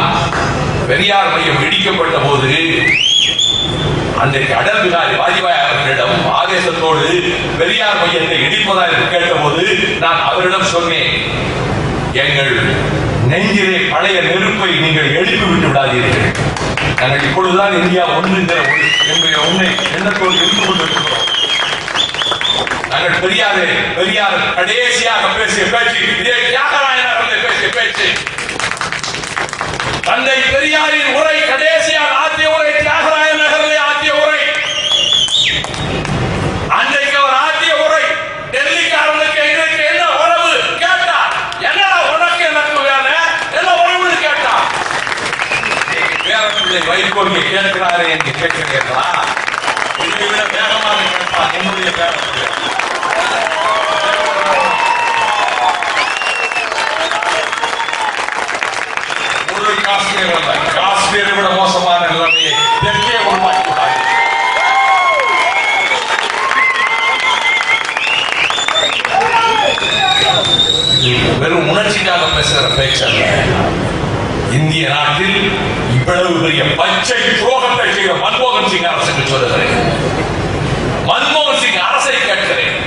பெரியார் மையம் இடிக்கப்பட்ட போது அன்றைக்கு அடல் பிகாரி வாஜ்பாய் அவர்களிடம் ஆவேசத்தோடு பெரியார் மையத்தை இடிப்பதாக கேட்டபோது நான் அவரிடம் சொன்னேன், எங்கள் நெஞ்சிலே பழைய நெருப்பை நீங்கள் எழுப்பி விட்டு விடாதீர்கள். நாங்கள் இப்பொழுதுதான் இந்தியா ஒன்றுங்கிற உண்மை எண்ணத்தோடு இருந்து கொண்டிருக்கிறோம். நாங்கள் பெரியார் கடைசியாக பேசிய பேச்சு, இதே தியாகராயனர்கள் பேசிய பேச்சு. தந்தை பெரியாரின் உரை கடைசியாக ஆற்றிய உரை, தியாகராய நகரிலே ஆற்றிய உரை. அன்றைக்கு அவர் ஆற்றிய உரை டெல்லிக்காரனுக்கு எங்களுக்கு என்ன உறவு கேட்டார். என்னடா உனக்கு எனக்கு வேலை, என்ன உறவுன்னு கேட்டார். பேரப்பிள்ளை வைகோங்க கேட்கிறாரே என்று கேட்கிறீர்களா? இதை விட வேகமாக கேட்பார் என்னுடைய பேரப்பிள்ளை. காஷ்மீரை விட மோசமான நிலைமையை தெற்கே உருவாக்கிவிட்டார். வெறும் உணர்ச்சிக்காக பேசுகிற பேச்சல்ல. இந்திய நாட்டில் இவ்வளவு பெரிய பச்சை துரோகத்தை செய்த மன்மோகன் சிங் அரசுக்கு சொல்லுகிறேன். மன்மோகன் சிங் அரசை கேட்கிறேன்.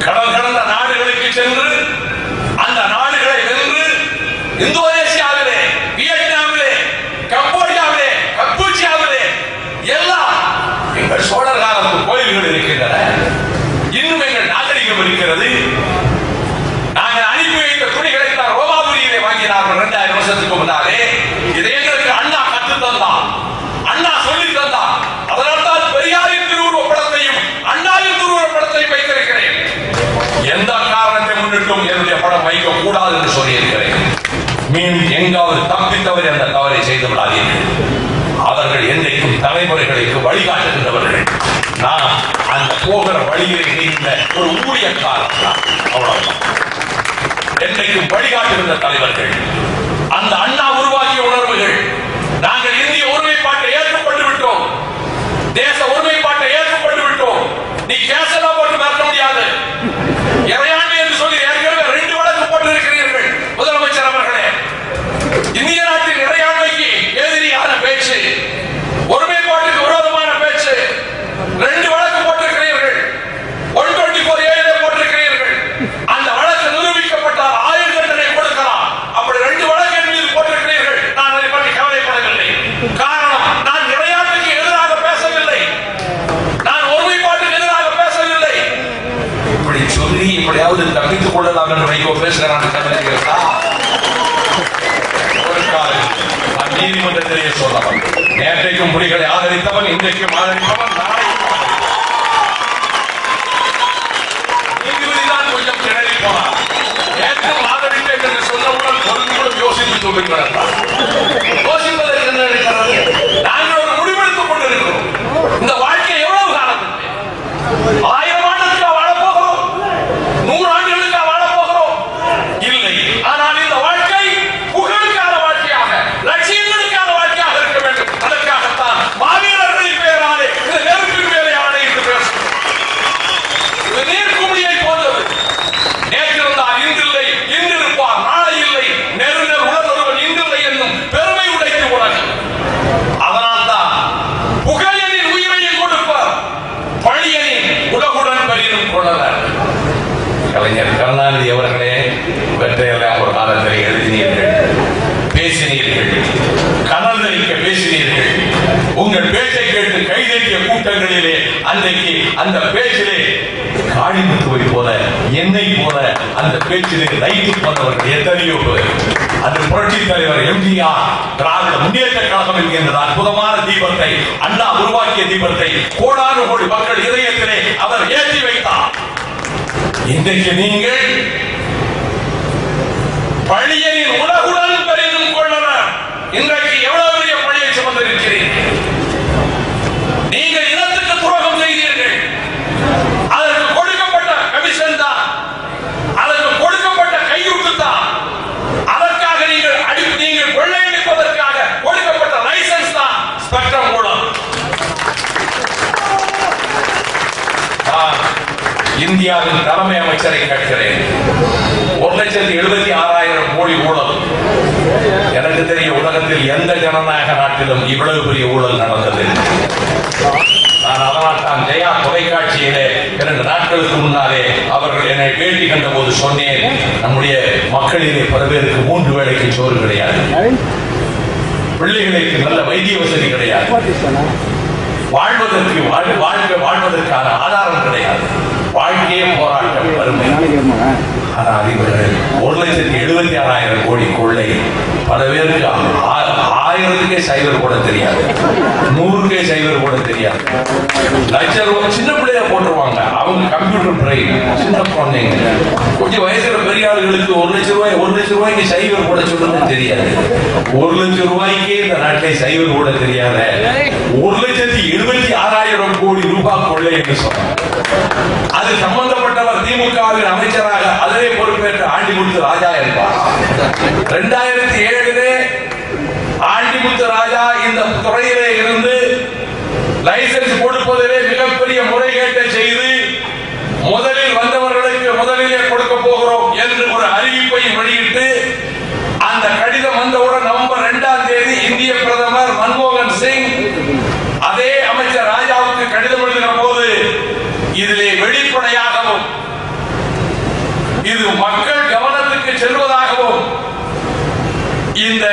கடல் கடந்த நாடுகளுக்கு சென்று அந்த நாடுகளை வென்று இந்தோனேசியாவிலே, வியட்நாமிலே, கம்போடியாவிலே, கம்பூச்சியாவிலே வழிகாட்டுகின்றவர்கள். நான் அந்த போகிற வழியிலே நீண்ட ஒரு ஊழியக்காரன் தான். அவ்வளவுதான். என்றைக்கும் வழிகாட்டுகின்ற தலைவர்கள். அந்த அண்ணா உருவாக்கிய உணர்வுகள். நாங்கள் இந்திய ஒருமைப்பாட்டை ஏற்கப்பட்டு விட்டோம். தேச ஒருமைப்பாட்டை ஏற்கப்பட்டு விட்டோம். நீ கேசெல்லாம் போட்டு மறக்க முடியாது. இறையாண்மை என்று சொல்லி ஏற்கனவே 2 வழக்கு போட்டிருக்கிறீர்கள் முதலமைச்சர் அவர்களே. இந்திய நாட்டின் இறையாண்மைக்கு எதிரியான பேச்சு, ஒருமைப்பாட்டுக்கு விரோதமான பேச்சு, 2 வழக்கு போட்டிருக்கிறீர்கள். 124A போட்டிருக்கிறீர்கள். அந்த வழக்கு நிரூபிக்கப்பட்டால் ஆயுள் தண்டனை கொடுக்கலாம். அப்படி 2 வழக்கு என் மீது போட்டிருக்கிறீர்கள். நான் அதை பற்றி கவலைப்படவில்லை. காரணம், நான் இறையாண்மைக்கு எதிராக பேசவில்லை. நான் ஒருமைப்பாட்டுக்கு எதிராக பேசவில்லை. இப்படி சொல்லி இப்படியாவது தப்பித்துக் கொள்ளலாம் என்று வைகோ பேசுகிறான். ஒரு காலம் நீதிமன்றத்திலேயே சொல்லலாம். நேற்றைக்கும் புலிகளை ஆதரித்தவன், இன்றைக்கும் ஆதரித்தவன், நாளை நீதிபதிதான் கொஞ்சம் கிணறி போனார். நேற்றும் ஆதரித்தேன் என்று சொன்னவுடன் பொருளும் யோசித்து சொல்லுங்கள். யோசிப்பதற்கு என்ன இருக்கிறது? நாங்கள் ஒரு முடிவெடுத்துக் கொண்டிருக்கிறோம். இந்த வாழ்க்கை எவ்வளவு காலம்? 1000 ஆண்டுகளுக்கு வாழப்போகிறோம்? 100 ஆண்டுகளுக்கு வாழப்போகிறோம்? இல்லை. ஆனால் இந்த வாழ்க்கை புகழுக்கான வாழ்க்கையாக, லட்சியங்களுக்கான வாழ்க்கையாக இருக்க வேண்டும். அதற்காகத்தான் மாவீரர்களின் பெயராலே இந்த நெருப்பின் மேலே ஆணையிட்டு பேசும். இது நீர்க்குமிழியை போன்றது. நேற்றிருந்தால் இன்றில்லை, இன்றிருப்பார் நாளை இல்லை. நெருநர் உணர்வொருவன் இன்றில்லை என்னும் பெருமை உடைத்து உலகம். அதனால்தான் புகழியனின் உயிரையும் கொடுப்பார், பழியனின் உலகுடன் பலியும் கொள்ளவர். கலைஞர் கருணாநிதி அவர்களே, இவற்றையெல்லாம் ஒரு காலத்தில் எழுதினீர்கள், பேசினீர்கள், கனல் தரிக்க பேசினீர்கள். உங்கள் பேச்சை கேட்டு கைதட்டிய கூட்டங்களிலே அன்றைக்கு அந்த பேச்சிலே காளிமுத்துவை போல, என்னை போல அந்த பேச்சிலே லைத்து போனவர்கள் எத்தனையோ பேர். அந்த புரட்சி தலைவர் எம்ஜிஆர் திராவிட முன்னேற்ற கழகம் என்கின்ற அற்புதமான தீபத்தை, அண்ணா உருவாக்கிய தீபத்தை கோடானு கோடி மக்கள் இதயத்திலே அவர் ஏற்றி வைத்தார். இன்றைக்கு நீங்கள் பழியனின் உலகுடன் பெரிதும் கொள்ளவர். இன்றைக்கு எவ்வளவு பெரிய பழியை சுமந்திருக்கிறீர்கள். நீங்கள் இனத்துக்கு துரோகம் செய்தீர்கள். அதற்கு கொடுக்கப்பட்ட கமிஷன் தான், அதற்கு கொடுக்கப்பட்ட கையூட்டு தான், அதற்காக நீங்கள் கொள்ளையடிப்பதற்காக கொடுக்கப்பட்ட லைசன்ஸ் தான் ஸ்பெக்ட்ரம் மூலம். இந்தியாவின் தலைமை அமைச்சரை கேட்கிறேன். 1,76,000 கோடி ஊழல். எனக்கு தெரிய உலகத்தில் எந்த ஜனநாயக நாட்டிலும் இவ்வளவு பெரிய ஊழல் நடந்தது. நான் அதனால் தான் ஜெயா தொலைக்காட்சியிலே 2 நாட்களுக்கு முன்னாலே அவர்கள் என்னை பேட்டி கண்ட போது சொன்னேன், நம்முடைய மக்களிலே பல பேருக்கு 3 வேளைக்கு சோறு கிடையாது, பிள்ளைகளுக்கு நல்ல வைத்திய வசதி கிடையாது, வாழ்வதற்கான ஆதாரம் கிடையாது, வாழ்க்கையே போராட்டம், வறுமை. ஆனால் இவர்கள் 1,76,000 கோடி கொள்ளை. பல பேருக்கு 1000க்கே சைவர் போட தெரியாது, 100க்கே சைவர் போட தெரியாது. லட்சம் ரூபாய் சின்ன பிள்ளைய போட்டுருவாங்க. அவங்க கம்ப்யூட்டர் பிரைன், சின்ன குழந்தைங்க. கொஞ்சம் வயசுல பெரிய ஆளுகளுக்கு 1 லட்சம் ரூபாய்க்கு சைவர் போட சொல்லுன்னு தெரியாது. 1 லட்சம் ரூபாய்க்கே இந்த நாட்டிலே சைவர் போட தெரியாத 1,76,000 கோடி ரூபாய் கொள்ளை என்று சொன்னார். அது சம்பந்தப்பட்டவர் திமுகவின் அமைச்சராக அதிலே பொறுப்பேற்ற ஆண்டிமுத்து ராஜா என்பார். 2007 ஆண்டிமுத்து ராஜா இந்த துறையிலே இருந்து லைசன்ஸ் கொடுப்பதிலே மிகப்பெரிய முறைகேட்டை செய்து முதலில் வந்தவர்களுக்கு முதலிலே கொடுக்க போகிறோம் என்று ஒரு அறிவிப்பை வெளியிட்டு, அந்த கடிதம் வந்தவுடன் நவம்பர் 2ஆம் தேதி இந்திய பிரதமர் மன்மோகன் சிங் அதே அமைச்சர் ராஜாவுக்கு கடிதம் எழுதுகிற போது இதிலே வெளிப்படையாகவும் இது மக்கள் கவனத்துக்கு செல்வதாகவும் இந்த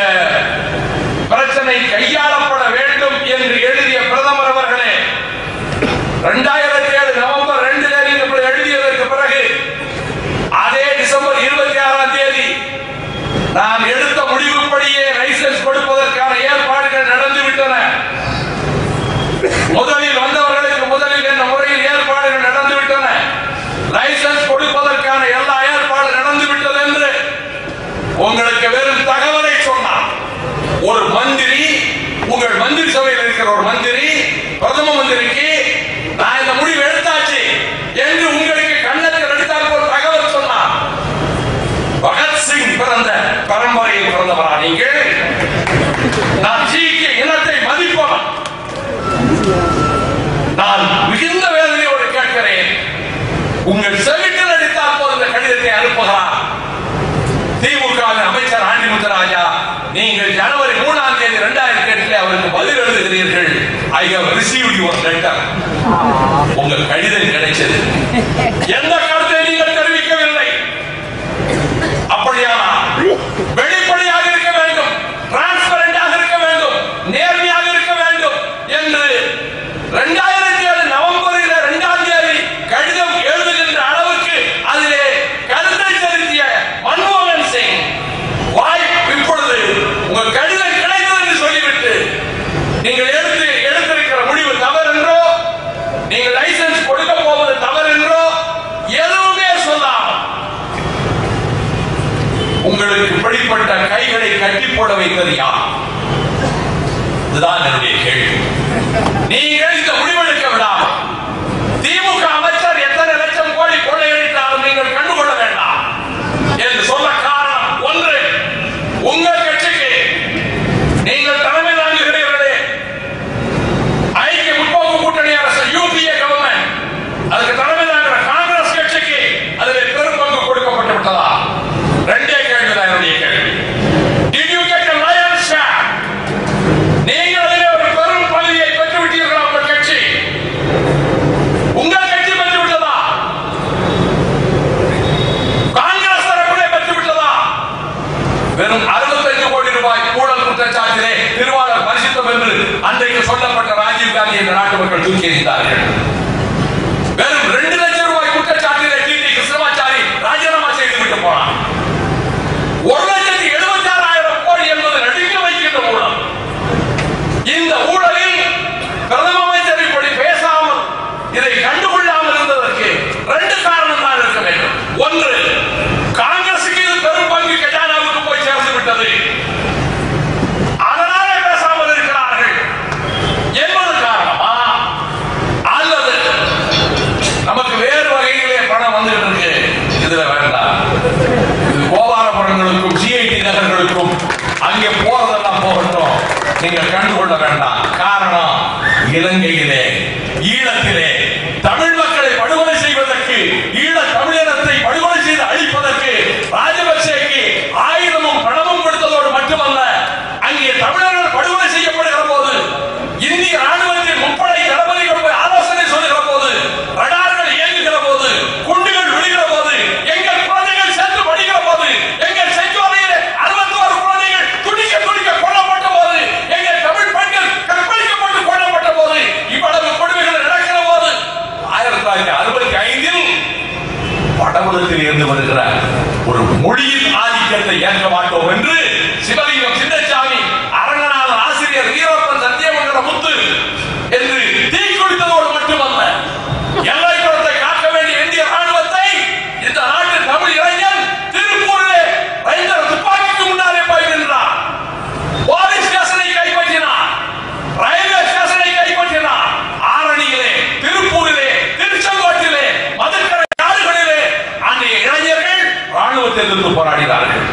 பிரச்சனை கையாளப்பட வேண்டும் என்று எழுதிய பிரதமர் அவர்களே, 2007 நவம்பர் 2 நீங்கள் எழுதியதற்கு பிறகு அதே டிசம்பர் 26ஆம் தேதி நான் எடுத்த முடிவுப்படியே லைசன்ஸ் கொடுப்பதற்கான ஏற்பாடுகள் நடந்துவிட்டன. முதலில் வந்தவர்களுக்கு முதலில் என்ன முறையில் ஏற்பாடுகள் நடந்துவிட்டன. லைசன்ஸ் கொடுப்பதற்கான எல்லா ஏற்பாடு நடந்துவிட்டது என்று உங்களுக்கு வெறும் தகவலை சொன்னார். ஒரு மந்திரி, உங்கள் மந்திரி சபையில் இருக்கிற ஒரு மந்திரி பிரதமர் மந்திரிக்கு நான் இந்த முடிவு எடுத்தாச்சு என்று உங்களுக்கு கண்ணத்தில் எடுத்தால் போல் தகவல் சொன்னார். பகத்சிங் பிறந்த பரம்பரையில் பிறந்தவரா நீங்கள்? நான் சீக்கிய இனத்தை மதிப்பவன். நான் மிகுந்த வேதனையோடு கேட்கிறேன், உங்கள் செவிட்டில் அடித்தால் போல் இந்த கடிதத்தை அனுப்புகிறார். திமுக அமைச்சர் ஆண்டி முத்துராஜா, நீங்கள் ஜனவரி 3ஆம் தேதி 2008 அவருக்கு பதில் எழுதுகிறீர்கள். I have received your letter. உங்கள் கடிதம் கிடைச்சது. எந்த கருத்தை நீங்கள் தெரிவிக்கவில்லை. அப்படியானால் வெளிப்படையாக இருக்க வேண்டும், டிரான்ஸ்பரண்டாக இருக்க வேண்டும், நேர்மையாக இருக்க வேண்டும் என்று 2007 நவம்பரில் 2ஆம் தேதி கடிதம் எழுதுகின்ற அளவுக்கு அதிலே கருத்தை செலுத்திய மன்மோகன் சிங் இப்பொழுது உங்கள் கடிதம் கிடைத்தது என்று சொல்லிவிட்டு நீங்கள் எடுத்திருக்கிற முடிவு தவறு என்றோ, நீங்கள் லைசன்ஸ் கொடுக்க போவது தவறு என்றோ எதுவுமே சொல்லாமல் உங்களுக்கு இப்படிப்பட்ட கைகளை கட்டி போட வைத்தது யார்? இதுதான் என்னுடைய கேள்வி. நீங்கள் இந்த முடிவெடுக்க விடாமல் திமுக அமைச்சர் எத்தனை லட்சம் கோடி கொள்ளையடித்தாலும் நீங்கள் கண்டுகொள்ள வேண்டாம் என்று சொல்ல காரணம் ஒன்று, உங்கள் கட்சிக்கு நீங்கள் தலைமை தாங்குகிறீர்களே ஐக்கிய முற்போக்கு கூட்டணி அரசு யூபிஏ கவர்மெண்ட், அதுக்கு தலைமை தாங்குகிற காங்கிரஸ் கட்சிக்கு அதில் பெரும் பங்கு கொடுக்கப்பட்டு விட்டதா? ரெண்டே கேள்விதான் என்னுடைய கேள்வி. Did you get a lion's share? நீங்கள் அதிலே ஒரு பெரும் பகுதியை பெற்று விட்டீர்களா? உங்கள் கட்சி பெற்று விட்டதா? காங்கிரஸ் தரப்பிலே பெற்று விட்டதா? வெறும் 65 கோடி ரூபாய் ஊழல் குற்றச்சாட்டிலே திருவாளர் பரிசுத்தம் என்று அன்றைக்கு சொல்லப்பட்ட ராஜீவ் காந்தி என்ற நாட்டு மக்கள் தூக்கி எறிந்தார்கள். வெறும் 2 லட்சம் ரூபாய் குற்றச்சாட்டிலே டிடி கிருஷ்ணமாச்சாரி ராஜினாமா செய்துவிட்டு போனார். 1,76,000 கோடி என்பது நடுங்க வைக்கின்ற ஊழல். இந்த ஊழலில் பிரதம அமைச்சர் இப்படி பேசாமல் இதை கண்டுகொள்ளாமல் இருந்ததற்கு 2 காரணம் தான் இருக்க வேண்டும். ஒன்று, காங்கிரசுக்கு இது பெரும் பங்கு கஜானாவுக்கு போய் சேர்ந்து விட்டது, அதனாலே பேசாமல் இருக்கிறார்கள் என்பது காரணமா? அல்லது நமக்கு வேறு வகையிலே பணம் வந்துட்டு இருக்கு, இதுல வேண்டாம், இது கோபாலபுரங்களுக்கும் சிஐடி நகர்களுக்கும் அங்கே போறதெல்லாம் போகட்டும், நீங்கள் கண்டுகொள்ள வேண்டாம். காரணம், இலங்கையிலே ஈழத்திலே தமிழ் மக்களை படுகொலை செய்வதற்கு, ஈழ தமிழினத்தை படுகொலை செய்து அழிப்பதற்கு ராஜபக்சேக்கு ஆயுதமும் பணமும் கொடுத்ததோடு மட்டுமல்ல, அங்கே தமிழர்கள் படுகொலை செய்யப்படுகிற போது இந்திய ராணுவத்தின் முப்படை தளபதிகள் போய் ஆலோசனை சொல்லுகிற போது, ரடார்கள் இயங்குகிற போது, குண்டுகள் விழுகிற போது, எங்கள் குழந்தைகள் சேர்ந்து படிக்கிற போது, எங்கள் செஞ்சோலையிலே 61 குழந்தைகள் துடிக்க துடிக்க கொல்லப்பட்ட போது, எங்கள் தமிழ் பெண்கள் கற்பழிக்கப்பட்டு கொல்லப்பட்ட போது, இவ்வளவு கொடுமைகள் நடக்கிற போது 1965 வடபுலத்தில் இருந்து வருகிற ஒரு மொழியின் ஆதிக்கத்தை ஏற்க மாட்டோம் என்று சிவலிங்கம் சின்னசாமி, அரங்கநாதன் ஆசிரியர் வீரப்பன், சத்தியமங்கல முத்து என்று தீக்குளித்ததோடு மட்டுமல்ல, எல்லைப்புறத்தை காக்க வேண்டிய இந்திய ராணுவத்தை இந்த நாட்டு தமிழ் இளைஞன் திருப்பூரிலே ரைந்தர் துப்பாக்கிக்கு முன்னாலே போய் நின்றார். போலீஸ் ஸ்டேஷனை கைப்பற்றினார், ரயில்வே ஸ்டேஷனை கைப்பற்றினார். ஆரணியிலே, திருப்பூரிலே, திருச்செங்கோட்டிலே, மதுக்கரை காடுகளிலே அன்றைய இளைஞர்கள் ராணுவத்தை எதிர்த்து போராடினார்கள்.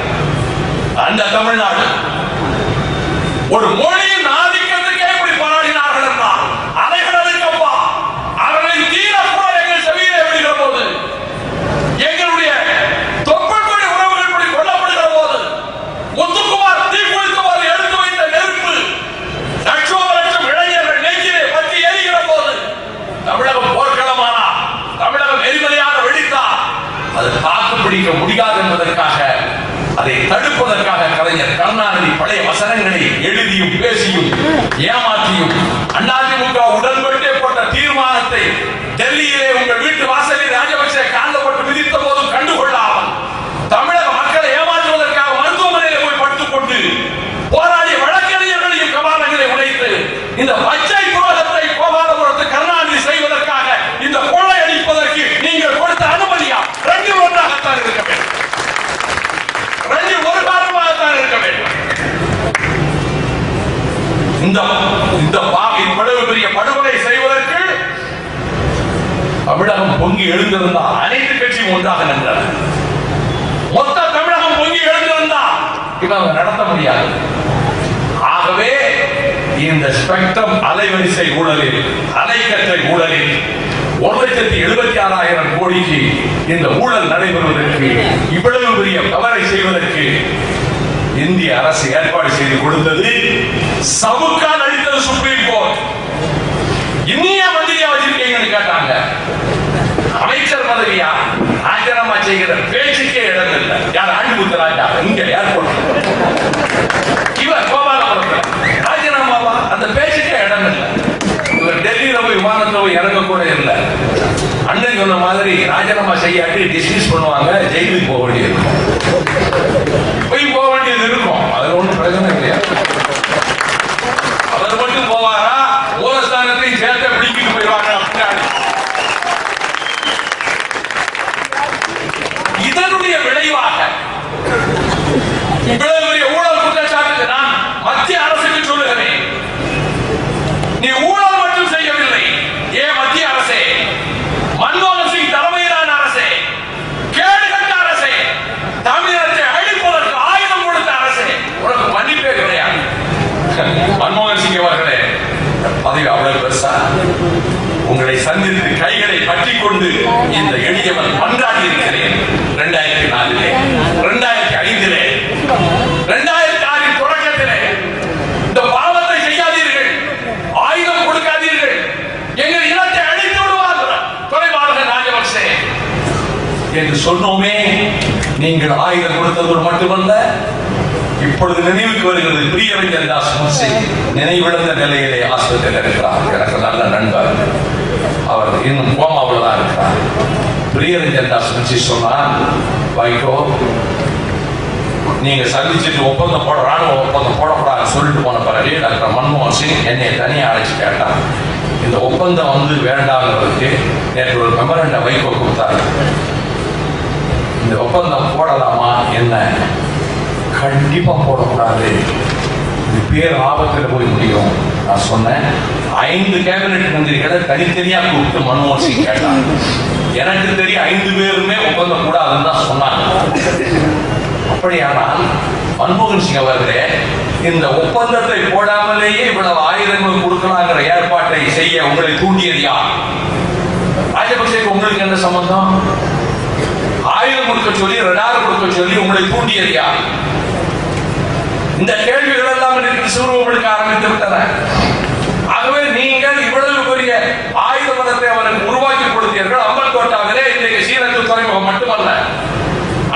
அந்த தமிழ்நாடு ஒரு மொழியின் ஆதிக்கத்துக்கே எப்படி போராடினார்கள் என்றால், அலைகளப்பா அவர்களின் தீரக்குரல் எங்கள் செவியிலே விடுகிற போது, எங்களுடைய தொப்புள்கொடி உறவுகள் இப்படி கொல்லப்படுகிற போது, முத்துக்குமார் தீக்குளித்த போது எடுத்து வைத்த நெருப்பு லட்சம் இளைஞர்கள் நெஞ்சிலே பற்றி எரிகிற போது, தமிழகம் போர்க்களமானா, தமிழகம் எரிமலையாக வெடித்தார், அது தாக்கு பிடிக்க முடியாது என்பதற்காக, அதை தடுப்பதற்காக கலைஞர் கருணாநிதி பழைய வசனங்களை எழுதியும் பேசியும் ஏமாற்றியும் அதிமுக உடன்பட்டே போட்ட தீர்மானத்தை டெல்லியிலே உங்கள் வீட்டு வாசலில் ராஜபக்சே காந்தப்பட்டு விதித்த போதும் கண்டுகொள்ளாமல் தமிழக மக்களை ஏமாற்றுவதற்காக மருத்துவமனையில் போய் படுத்துக் கொண்டு போராடிய வழக்கறிஞர்களையும் கபாலங்களை உடைத்து இந்த பச்சை புரோகத்தை கோபாலபுரத்து கருணாநிதி செய்வதற்காக இந்த கொள்ளை அடிப்பதற்கு நீங்கள் கொடுத்த அனுமதியா? 2 ஒன்றாகத்தான் இருக்க வேண்டும், 2 ஒரு காரணமாகத்தான் இருக்க வேண்டும். இந்த இவ்வளவு பெரிய படுகொலை செய்வதற்கு தமிழகம் பொங்கி எழுந்திருந்தால் அனைத்து கட்சியும் ஒன்றாக நின்றன. மொத்த தமிழகம் பொங்கி எழுந்திருந்தால் இவங்க நடத்த முடியாது. ஆகவே இந்த ஸ்பெக்ட்ரம் அலைவரிசை ஊழலில், அலைக்கற்றை ஊழலில் 1,76,000 கோடிக்கு இந்த ஊழல் நடைபெறுவதற்கு, இவ்வளவு பெரிய தவறை செய்வதற்கு இந்திய அரசு ஏற்பாடு செய்து கொடுத்தது. சவுக்கால் அளித்தது சுப்ரீம் கோர்ட். இன்னிய மந்திரியா வச்சிருக்கீங்கன்னு கேட்டாங்க. அமைச்சர் பதவியா ராஜினாமா செய்கிற பேச்சுக்கே இடம் இல்லை. யார் ஆண்டிமுத்துராஜா இங்க ஏர்போர்ட், இவர் கோபாலபுரத்தில் ராஜினாமாவா, அந்த பேச்சுக்கே இடம் இல்லை. இவர் டெல்லியில போய் விமானத்துல போய் இறங்க கூட இல்லை. அண்ணன் சொன்ன மாதிரி ராஜினாமா செய்யாட்டி டிஸ்மிஸ் பண்ணுவாங்க, ஜெயிலுக்கு போக வேண்டியது போய் போக வேண்டியது இருக்கும். அதுல ஒன்றும் பிரச்சனை இல்லையா? அவர் மட்டும் போவாரா, மூலஸ்தானத்தையும் சேர்த்து பிடிக்கிட்டு போயிடுவாங்க. இதனுடைய விளைவாக இவ்வளவு பெரிய ஊழல் குற்றச்சாட்டு நான் மத்திய அரசுக்கு சொல்லுகிறேன். நீ ஊழல் மட்டும் செய்யவில்லை. ஏன் மத்திய அரசே, மன்மோகன் சிங் தலைமையிலான அரசே, கேடுகட்ட அரசே, தமிழகத்தை அழிப்பதற்கு ஆயுதம் கொடுத்த அரசே, உனக்கு மன்னிப்பே கிடையாது. மன்மோகன் சிங் அவர்களே, பதவி அவ்வளவு பெருசா? உங்களை சந்தித்து கைகளை பற்றிக் கொண்டு இந்த எளியவன் மன்றாடி இருக்கிறேன். 2004, 2005, 2006 தொடக்கத்திலே இந்த பாவத்தை செய்யாதீர்கள், ஆயுதம் கொடுக்காதீர்கள், எங்கள் இனத்தை அழித்து விடுவார்கள் தொலைவாளர்கள் ராஜபக்சே என்று சொன்னோமே. நீங்கள் ஆயுதம் கொடுத்தது மட்டுமல்ல, இப்பொழுது நினைவுக்கு வருகிறது பிரியரஞ்சன் தாஸ் முன்சி நினைவிழந்த நிலையிலே ஆஸ்பத்திரியில் இருக்கிறார். எனக்கு நல்ல நண்பர், அவர் இன்னும் கோமாவில் தான் இருக்கிறார். பிரியரஞ்சன் தாஸ் முன்சி சொன்னார், வைகோ நீங்க சந்திச்சுட்டு ஒப்பந்தம் போட, ராணுவ ஒப்பந்தம் போடக்கூடாதுன்னு சொல்லிட்டு போன பிறகு டாக்டர் மன்மோகன் சிங் என்னை தனியாக அழைச்சு கேட்டார். இந்த ஒப்பந்தம் வேண்டாங்கிறதுக்கு நேற்று ஒரு மெமரண்டம் வைகோ கொடுத்தாரு. இந்த ஒப்பந்தம் போடலாமா என்ன? கண்டிப்பா போடக்கூடாது, இது பேர் ஆபத்தில் போய் முடியும். நான் சொன்னேன், 5 கேபினெட் மந்திரிகளை தனித்தனியா கூப்பிட்டு மன்மோகன் சிங் கேட்டாங்க. எனக்கு தெரியும் 5 பேருமே ஒப்பந்தம் கூடாதுன்னு தான் சொன்னாங்க. அப்படியானால் மன்மோகன் சிங் அவர்களே, இந்த ஒப்பந்தத்தை போடாமலேயே இவ்வளவு ஆயுதங்கள் கொடுக்கலாங்கிற ஏற்பாட்டை செய்ய உங்களை தூண்டியது யார்? ராஜபக்சேக்கு உங்களுக்கு என்ன சம்பந்தம்? ஆயுதம் கொடுக்க சொல்லி, ரடார் கொடுக்க சொல்லி உங்களை தூண்டியது யார்? இந்த கேள்விகள் எல்லாம் எனக்கு சுருவப்படுத்த ஆரம்பித்து விட்டன. ஆகவே நீங்கள் இவ்வளவு பெரிய ஆயுத பலத்தை அவருக்கு உருவாக்கி கொடுத்தீர்கள். அம்பல்கோட்டாவிலே இன்றைக்கு சீனத்து துறைமுகம் மட்டுமல்ல,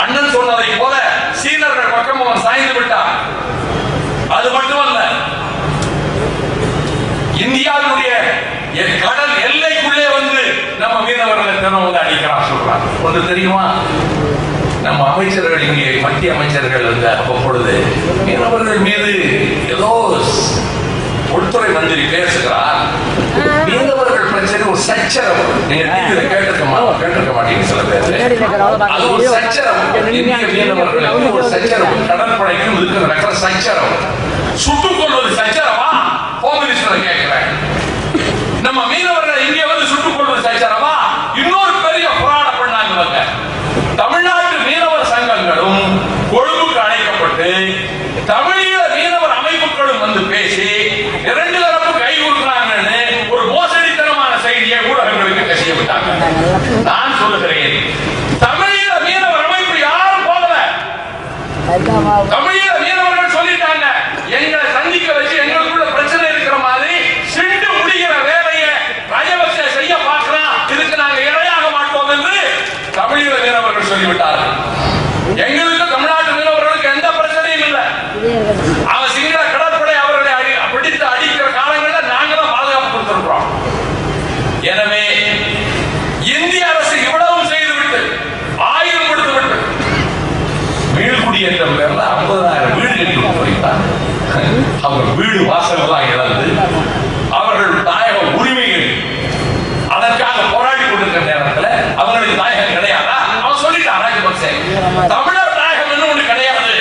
அண்ணன் சொன்னதை போல சீனர்கள் பக்கம் அவன் சாய்ந்து விட்டார். அது மட்டுமல்ல, இந்தியாவுடைய கடல் எல்லைக்குள்ளே வந்து நம்ம மீனவர்களை தினம் வந்து அடிக்கிறான் சொல்றாங்க. ஒன்று தெரியுமா? நம்ம அமைச்சர்கள், இங்கே மத்திய அமைச்சர்கள் அப்பொழுது மீனவர்கள் மீது ஏதோ உள்துறை மந்திரி பேசுகிறார். மீனவர்கள் பிரச்சனை ஒரு சச்சரவு. நீங்க டிவியில கேட்டிருக்க மாட்டீங்க சில பேர். அது ஒரு சச்சரவு. இந்திய மீனவர்களுக்கு ஒரு சச்சரவு, கடற்படைக்கும் இதுக்கு நடக்கிற சச்சரவு. சுட்டுக் கொள்வது சச்சரவா? ஹோம் மினிஸ்டர் கேட்கிறேன். நம்ம மீனவர்கள் இங்கே வந்து சுட்டுக் கொள்வது சச்சரவா? இன்னொரு பெரிய போராட்டம் பண்ணாங்க. தமிழ்நாட்டு மீனவர் சங்கங்களும் கொழும்புக்கு அழைக்கப்பட்டு தமிழீழ மீனவர் அமைப்புகளும் வந்து பேசி 2 தரப்பு கை கொடுக்கிறாங்கன்னு ஒரு மோசடித்தனமான செய்தியை ஊடகங்களுக்கு கசியப்பட்டாங்க. நான் சொல்லுகிறேன், தமிழீழ மீனவர் அமைப்பு யாரும் போகல. தமிழீழ மீனவர்கள் சொல்லிட்டாங்க, எங்களை சந்திக்க வச்சு எங்களுக்குள்ள பிரச்சனை இருக்கிற மாதிரி சிண்டு முடிகிற வேலையை ராஜபக்சே செய்ய பார்க்கிறான், இதுக்கு நாங்க இரையாக மாட்டோம் என்று தமிழீழ மீனவர்கள் சொல்லிவிட்டார்கள். எங்களுக்கு தமிழ்நாட்டு மீனவர்களுக்கு எந்த பிரச்சனையும் இல்லை. அவன் சிங்கள கடற்படை அவர்களை பிடித்து அடிக்கிற காலங்களில் நாங்க தான் பாதுகாப்பு கொடுத்திருக்கிறோம். எனவே இந்திய அரசு இவ்வளவு செய்துவிட்டு, ஆயுதம் கொடுத்து விட்டு, மீள்குடியேற்றம் பேர்ல 50,000 வீடு கட்டி போயிருந்தாங்க. அவங்க வீடு வாசல்கள்லாம் இழந்து அவர்கள் தாயக உரிமைகள் அதற்காக போராடி கொண்டிருக்கிற நேரத்தில் அவங்களுக்கு தாயகம் கிடையாதா? அவன் சொல்லிட்டான் ராஜபக்சே, தமிழர் தாயகம் என்ன ஒண்ணு கிடையாது,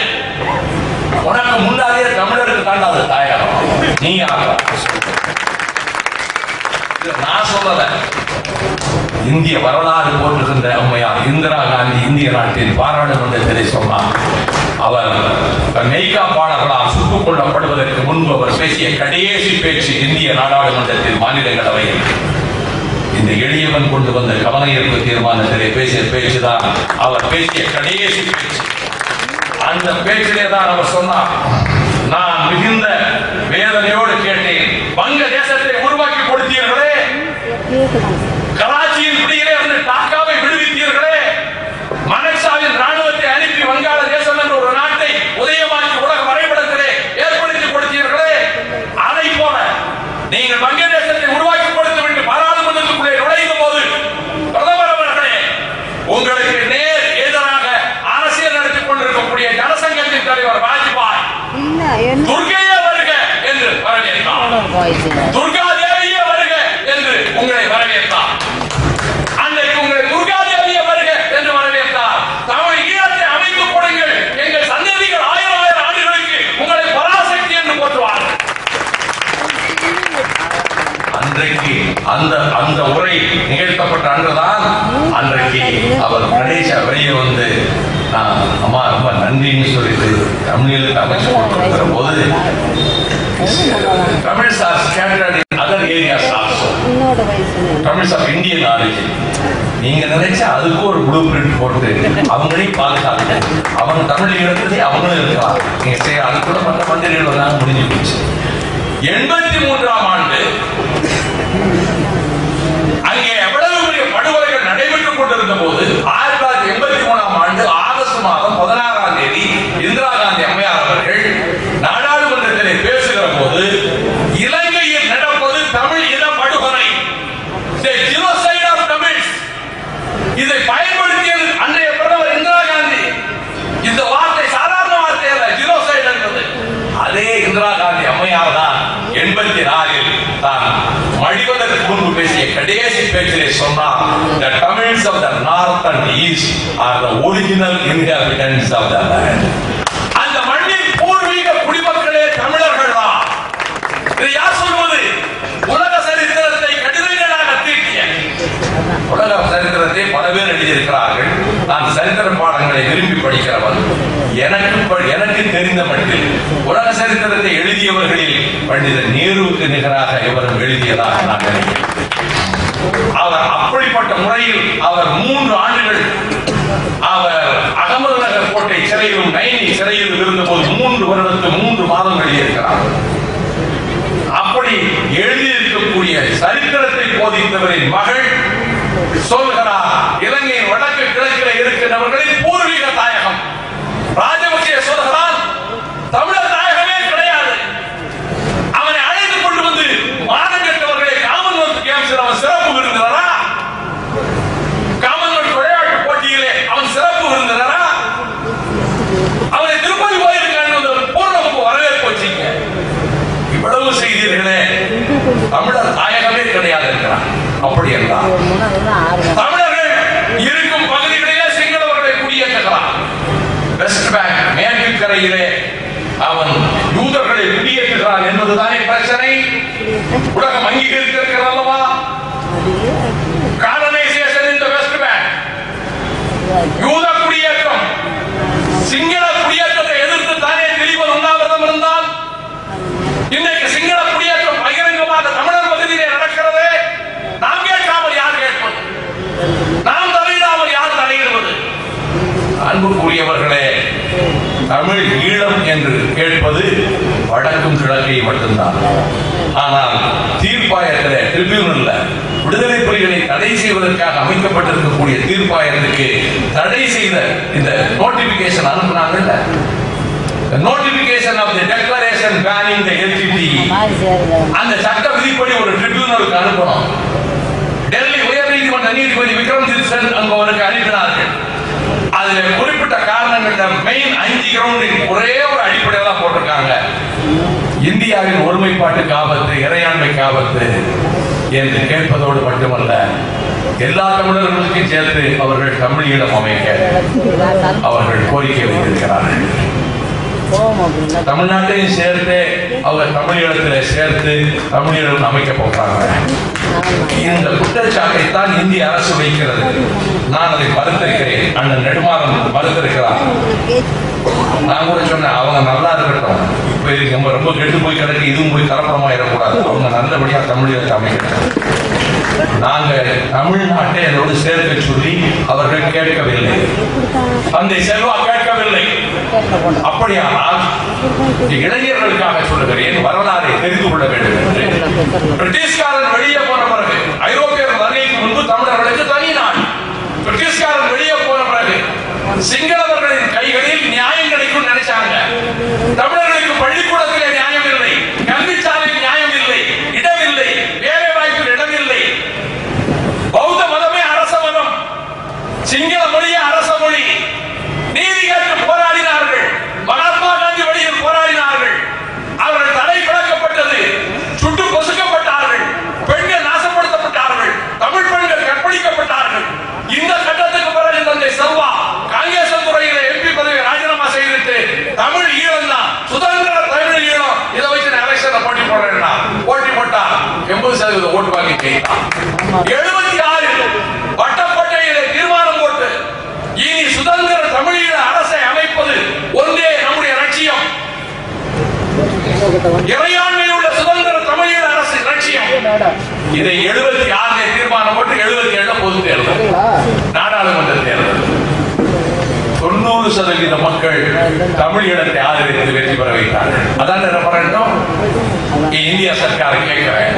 உனக்கு முன்னாடியே தமிழருக்கு தாண்டாத தாயகம் நீ. நான் சொல்லல, இந்திய வரலாறு போற்றுகின்ற அம்மையார் இந்திரா காந்தி இந்திய நாட்டின் பாராளுமன்றத்திலே சொன்னார். அவர் மெய்காப்பாளர்களால் சுட்டுக் கொல்லப்படுவதற்கு முன்பு அவர் பேசிய கடைசி பேச்சு இந்திய நாடாளுமன்றத்தில் மாநிலங்களவையில் இந்த எளியவன் கொண்டு வந்த கவன ஈர்ப்பு தீர்மானத்திலே பேசிய பேச்சுதான் அவர் பேசிய கடைசி பேச்சு. அந்த பேச்சிலே தான் அவர் சொன்னார், நான் மிகுந்த வேதனையோடு கேட்டேன், வங்க தேசத்தை உருவாக்கி கொடுத்தீர்களே, கராச்சியின் பிடியிலே வந்து டாக்காவை விடுவித்தீர்களே, மனக்சாவின் ராணுவத்தை அனுப்பி வங்காள தேசம் என்ற ஒரு நாட்டை உதயமாக்கி உலக வரைபடத்திலே ஏற்படுத்தி கொடுத்தீர்களே, அதை போல நீங்கள் வங்க தேசத்தை உருவாக்கி கொடுத்து விட்டு பாராளுமன்றத்துக்குள்ளே நுழைந்த போது பிரதமர் அவர்களே, உங்களுக்கு நேர் எதிராக அரசியல் நடத்திக் கொண்டிருக்கக்கூடிய ஜனசங்கத்தின் தலைவர் வாஜ்பாய் துர்கையே வருக என்று வரவேற்றார், துர்கா தேவியே வருக என்று உங்களை வரவேற்றார். அன்றைக்கு உங்களை துர்கா தேவியே வருக என்று வரவேற்றார். தமிழ் ஈழத்தை அமைத்துக் கொடுங்கள், எங்கள் சந்ததிகள் ஆயிரம் ஆயிரம் ஆண்டுகளுக்கு உங்களை பராசக்தி என்று போற்றுவார்கள். அன்றைக்கு அந்த உரை நிகழ்த்தப்பட்ட அன்றுதான் அன்றைக்கு அவர் கணேசா வெளியே வந்து அம்மா ரொம்ப நன்றின்னு சொல்லிட்டு தமிழுக்கு அமைச்சு கொடுக்கிற போது Tamils are scattered in other areas also. Tamils of Indian origin. நீங்க நினைச்சா அதுக்கு ஒரு ப்ளூ பிரிண்ட் போட்டு அவங்களையும் பாதுகாக்க, அவங்க தமிழ் ஈழத்திலே அவங்களும் இருக்கலாம். நீங்க செய்ய அதுக்குள்ள மற்ற மந்திரிகள் தான் முடிஞ்சு போச்சு. 83ஆம் ஆண்டு அங்கே எவ்வளவு பெரிய படுகொலைகள் நடைபெற்றுக் கொண்டிருந்த போது 1983ஆம் ஆண்டு ஆகஸ்ட் மாதம் 16ஆம் தேதி இந்திரா காந்தி அம்மையார் அவர்கள் நாடாளுமன்றத்திலே பேசுகிற போது இலங்கையில் நடப்பது தமிழ் இன படுகொலை, ஜெனோசைட் ஆஃப் தமிழ்ஸ், இதை பயன்படுத்தியது அன்றைய பிரதமர் இந்திரா காந்தி. இந்த வார்த்தை சாதாரண வார்த்தை அல்ல, ஜெனோசைட் என்பது. அதே இந்திரா காந்தி அம்மையார் தான் 84இல் தான் மடிவதற்கு முன்பு பேசிய கடைசி பேச்சிலே சொன்னார், the Tamils of the north and east are the original inhabitants of the land. அந்த மண்ணின் பூர்வீக குடிமக்களே தமிழர்கள் தான். இது யார் சொல்வது? உலக சரித்திரத்தை கடிதங்களாக தீட்டிய, உலக சரித்திரத்தை பல பேர் எழுதியிருக்கிறார்கள். நான் சரித்திர பாடங்களை விரும்பி படிக்கிறவன். எனக்கு தெரிந்த மட்டில் உலக சரித்திரத்தை எழுதியவர்களில் பண்டிதர் நேருவுக்கு நிகராக இவரும் எழுதியதாக நான் நினைக்கிறேன். அவர் அப்படிப்பட்ட முறையில் அவர் 3 ஆண்டுகள் அவர் அகமது நகர் கோட்டை சிறையிலும் நைனி சிறையிலும் இருந்தபோது 3 வருடத்து 3 மாதம் எழுதியிருக்கிறார். அப்படி எழுதியிருக்கக்கூடிய சரித்திரத்தை போதித்தவரின் மகள் சொல்கிறார், இலங்கையின் வடக்கு கிழக்கில் இருக்கிறவர்களின் பூர்வீக தாயகம். ராஜபக்சே சொல்கிறான், தமிழர் தாயகமே கிடையாது. அவனை அழைத்து கொண்டு வந்து மானங்கெட்டவர்களை காமன்வெல்த் கேம்ஸில் அவன் சிறப்பு விருந்தினரா? காமன்வெல்த் விளையாட்டு போட்டியிலே அவன் சிறப்பு விருந்தினரா? அவனை திருப்பதி போயிருக்கான்னு பூர்ணமுக்கு வரவேற்பு வச்சீங்க. இவ்வளவு செய்தீர்களே, தமிழர் தாயகமே கிடையாது இருக்கிறான். அப்படி என்றால் தமிழர்கள் இருக்கும் பகுதிகளிலே சிங்களவர்களை குடியேற்றுகிறான். வெஸ்ட் பேங்க் மேற்கு கரையிலே அவன் யூதர்களை குடியேற்றுகிறான் என்பதுதானே பிரச்சனை. உலகம் அங்கீகரித்திருக்கிறது அல்லவா? காலனைசேஷன் இன் தி வெஸ்ட் பேங்க். யூத குடியேற்றம், சிங்கள குடியேற்றத்தை எதிர்த்து தானே திலீபன் உண்ணாவிரதம் இருந்தால், இன்றைக்கு சிங்கள குடியேற்றம் பகிரங்கமாக தமிழர் பகுதியிலே நடக்கிறது. நாம் கேட்காமல் யார் கேட்பது? நாம் தலையிடாமல் யார் தலையிடுவது? அன்புக்குரியவர்களே, தமிழ் ஈழம் என்று கேட்பது வடக்கும் கிழக்கை மட்டும்தான். ஆனால் தீர்ப்பாயத்தில் ட்ரிபியூனல்ல விடுதலை புலிகளை தடை செய்வதற்காக அமைக்கப்பட்டிருக்கக்கூடிய தீர்ப்பாயத்துக்கு தடை செய்த இந்த நோட்டிபிகேஷன் அனுப்புனாங்கல்ல, notification of the declaration banning the LTTE, அந்த சட்ட விதிப்படி ஒரு ட்ரிபியூனலுக்கு அனுப்பணும். டெல்லி உயர்நீதிமன்ற நீதிபதி விக்ரம்ஜித் சென் அங்கவருக்கு அனுப்பினார்கள். அதுல குறிப்பிட்ட காரணங்கள் மெயின் 5 கிரவுண்டின் ஒரே ஒரு அடிப்படையில் தான் போட்டிருக்காங்க. இந்தியாவின் ஒருமைப்பாட்டுக்கு ஆபத்து, இறையாண்மைக்கு ஆபத்து என்று கேட்பதோடு மட்டுமல்ல, எல்லா தமிழர்களுக்கும் சேர்த்து அவர்கள் தமிழ் ஈழம் அமைக்க அவர்கள் கோரிக்கை வைத்திருக்கிறார்கள். தமிழ்நாட்டையும் சேர்த்து அவர் தமிழ் ஈழத்திலே சேர்த்து தமிழ் ஈழம் அமைக்க போகிறாங்க. இந்த குற்றச்சாட்டை தான் இந்திய அரசு வைக்கிறது. நான் அதை மறுத்திருக்கிறேன். அண்ணன் நெடுமாறன் மறுத்திருக்கிறார். நான் கூட சொன்னேன், அவங்க நல்லா இருக்கட்டும், இப்ப நம்ம ரொம்ப கெட்டு போய் கிடக்கு, இதுவும் போய் கலப்படமாயிடக்கூடாது, அவங்க நல்லபடியா தமிழகத்தை அமைக்கணும். நாங்க தமிழ்நாட்டை அதோடு சேர்க்க சொல்லி அவர்கள் கேட்கவில்லை, தந்தை செல்வா கேட்கவில்லை. அப்படியானால் இளைஞர்களுக்காக சொல்லுகிறேன், வரலாறை தெரிந்து கொள்ள வேண்டும் என்று. பிரிட்டிஷ்காரன் வெளியே போன பிறகு, ஐரோப்பியர் வருகைக்கு முன்பு தமிழர்களுக்கு தனி நாடு. பிரிட்டிஷ்காரன் வெளியே போன பிறகு சிங்களவர்களின் கைகளில் நியாயம் கிடைக்கும் நினைச்சாங்க. தமிழர்களுக்கு பள்ளிக்கூடத்திலே நியாயம் இல்லை, கல்விச்சாலையில் நியாயம் இல்லை, இடம் இல்லை, வேலை வாய்ப்பில் இடம் இல்லை. பௌத்த மதமே அரச மதம், சிங்கள மொழியே அரச மொழி. நீதி கேட்டு போராடினார்கள், மகாத்மா காந்தி வழியில் போராடினார்கள். அவர்கள் தலை பிளக்கப்பட்டது, சுட்டு பொசுக்கப்பட்டார்கள், பெண்கள் நாசப்படுத்தப்பட்டார்கள், தமிழ் பெண்கள் கற்பழிக்கப்பட்டார்கள். இந்த கட்டத்துக்கு பிறகு தந்தை செல்வா காங்கிரஸ் துறையில எம்பி பதவி ராஜினாமா செய்துட்டு தமிழ் ஈழம் தான், சுதந்திர தமிழ் ஈழம், இதை வச்சு எலெக்ஷன்ல போட்டி போடுறேன். போட்டி போட்டா 80% ஓட்டு வாங்கி ஜெயித்தான். 76 வட்டப்பட்டையிலே தீர்மானம் போட்டு இனி சுதந்திர தமிழீழ அரசை அமைப்பது ஒன்றே நம்முடைய லட்சியம். இறையாண்மையில் உள்ள சுதந்திர தமிழீழ அரசு லட்சியம். இதை 76 தீர்மானம் போட்டு 77 பொது தேர்தல், நாடாளுமன்ற தேர்தல். 90% மக்கள் தமிழீழத்தை ஆதரித்து வெற்றி பெற வைத்தார்கள். அதான் ரெஃபரண்டம். இந்திய சர்க்காரை கேட்கிறேன்,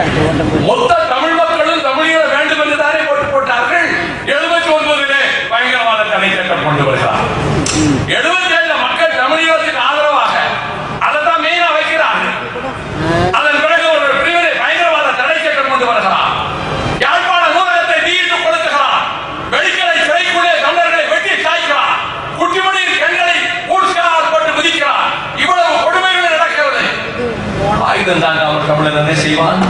மொத்த தமிழ் மக்களும் தமிழீழ வேண்டும் என்று தானே போட்டு போட்டார்கள். 79 பயங்கரவாத தடை சட்டம் கொண்டு வருகிறார். 77 மக்கள் தமிழீழத்துக்கு ஆதரவாக அதை தான் மெயினா வைக்கிறார்கள். அதன் பிறகு ஒரு பிரிவினை பயங்கரவாத தடை சட்டம் கொண்டு வருகிறார். யாழ்ப்பாண நூலகத்தை தீயிட்டு கொளுத்துகிறார். வெளிக்கடை சிறைக்குள்ளே தமிழர்களை வெட்டி சாய்க்கிறார். குட்டிமணியின் பெண்களை ஊர்ஸ்களால் போட்டு விதிக்கிறார். இவ்வளவு கொடுமைகள் நடக்கிறது. ஆயுதம் தாங்க அவர் தமிழர் என்ன செய்வான்?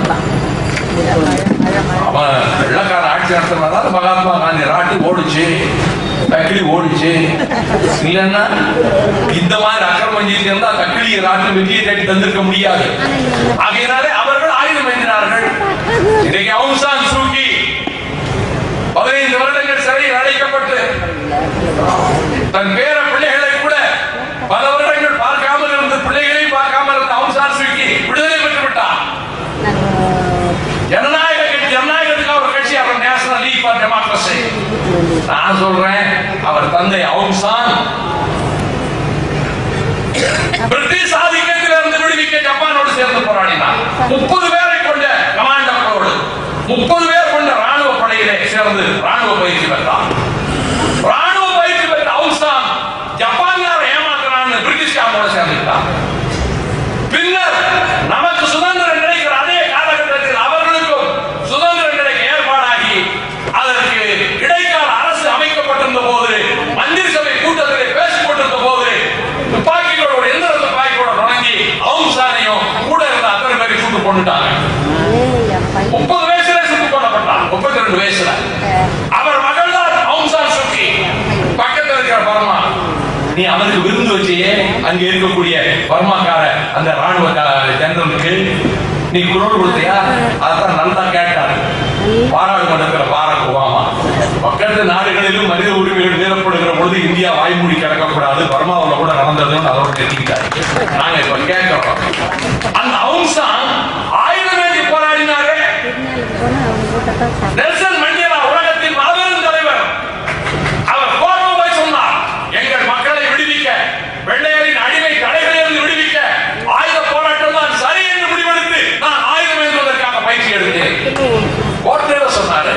அவன் வெள்ளக்கார ஆட்சி நடத்துறதுனால மகாத்மா காந்தி ராட்டு ஓடிச்சு, தக்கிலி ஓடிச்சு. இல்லைன்னா இந்த மாதிரி அக்கிரமம் செஞ்சிருந்தா தக்கிலி ராட்டு வெற்றியை தேடி தந்திருக்க முடியாது. ஆகையினாலே அவர்கள் ஆயுதம் ஏந்தினார்கள். இன்றைக்கு ஆங் சான் சூகி 15 வருடங்கள் சிறையில் அடைக்கப்பட்டு தன் பேர பிள்ளைகளை கூட பல வருடங்கள் பார்க்காமல் இருந்த பிள்ளைகளையும் பார்க்காமல் இருந்த ஆங் சான் சூகி விடுதலை பெற்று விட்டார். ஜனநாயகத்துக்கு அவர் கட்சி, அவர் நேஷனல் லீக் ஃபார் டெமோக்ரசி. நான் சொல்றேன், அவர் தந்தை ஆங் சான் பிரிட்டிஷ் ஆதிக்கத்தில் இருந்து விடுவிக்க ஜப்பானோடு சேர்ந்து போராடினார். 30 பேரை கொண்ட கமாண்டர்களோடு 30 பேர் கொண்ட ராணுவ படையிலே சேர்ந்து ராணுவ பயிற்சி பெற்றார். ராணுவ பயிற்சி பெற்ற ஆங் சான் ஜப்பான்கார ஏமாத்துறான்னு பிரிட்டிஷ்காரோட சேர்ந்துட்டார். பின்னர் நமக்கு சுதந்திரம் கிடைக்கிற அதே காலகட்டத்தில் அவர்களுக்கும் சுதந்திரம் கிடைக்க ஏற்பாடாகி அதற்கு இடைக்கால அரசு அமைக்கப்பட்டிருந்த போது, மந்திரி சபை கூட்டத்தில் பேசிக் கொண்டிருந்த போது துப்பாக்கிகளோட எந்திர துப்பாக்கியோட தொடங்கி ஆங் சானையும் கூட இருந்த அத்தனை பேரை சுட்டு கொண்டுட்டாங்க. 30 வயசுல சுட்டு கொல்லப்பட்டார். 32 வயசுல. அவர் மகள் தான் ஆங் சான் சூகி. பக்கத்தில் இருக்கிற பர்மா, நீ அவருக்கு விருந்து வச்சியே அங்க இருக்கக்கூடிய பர்மாக்கார அந்த ராணுவ ஜெனரலுக்கு நீ குரல் கொடுத்தியா? அதான் நல்லா கேட்டார். பாராளுமன்றத்தில் பாராக் ஒபாமா, பக்கத்து நாடுகளிலும் மனித உரிமைகள் மீறப்படுகிற பொழுது இந்தியா வாய்மூடி கிடக்கக்கூடாது, பர்மாவில் கூட நடந்ததுன்னு அதோட தெரிவித்தார். நாங்க இப்ப கேட்கிறோம், அந்த ஆங் சான் ஆயுதம் ஏந்தி போராடினாரே. நெல்சன் மண்டேலா உலகத்தின் மாபெரும் தலைவர். அவர் கோபமாய் சொன்னார், எங்கள் மக்களை விடுவிக்க, வெள்ளையரின் அடிமை தடைகளிலிருந்து விடுவிக்க ஆயுத போராட்டம் தான் சரி என்று முடிவெடுத்து நான் ஆயுதம் ஏந்துவதற்காக பயிற்சி எடுத்தேன். கோட்டையில சொன்னாரு.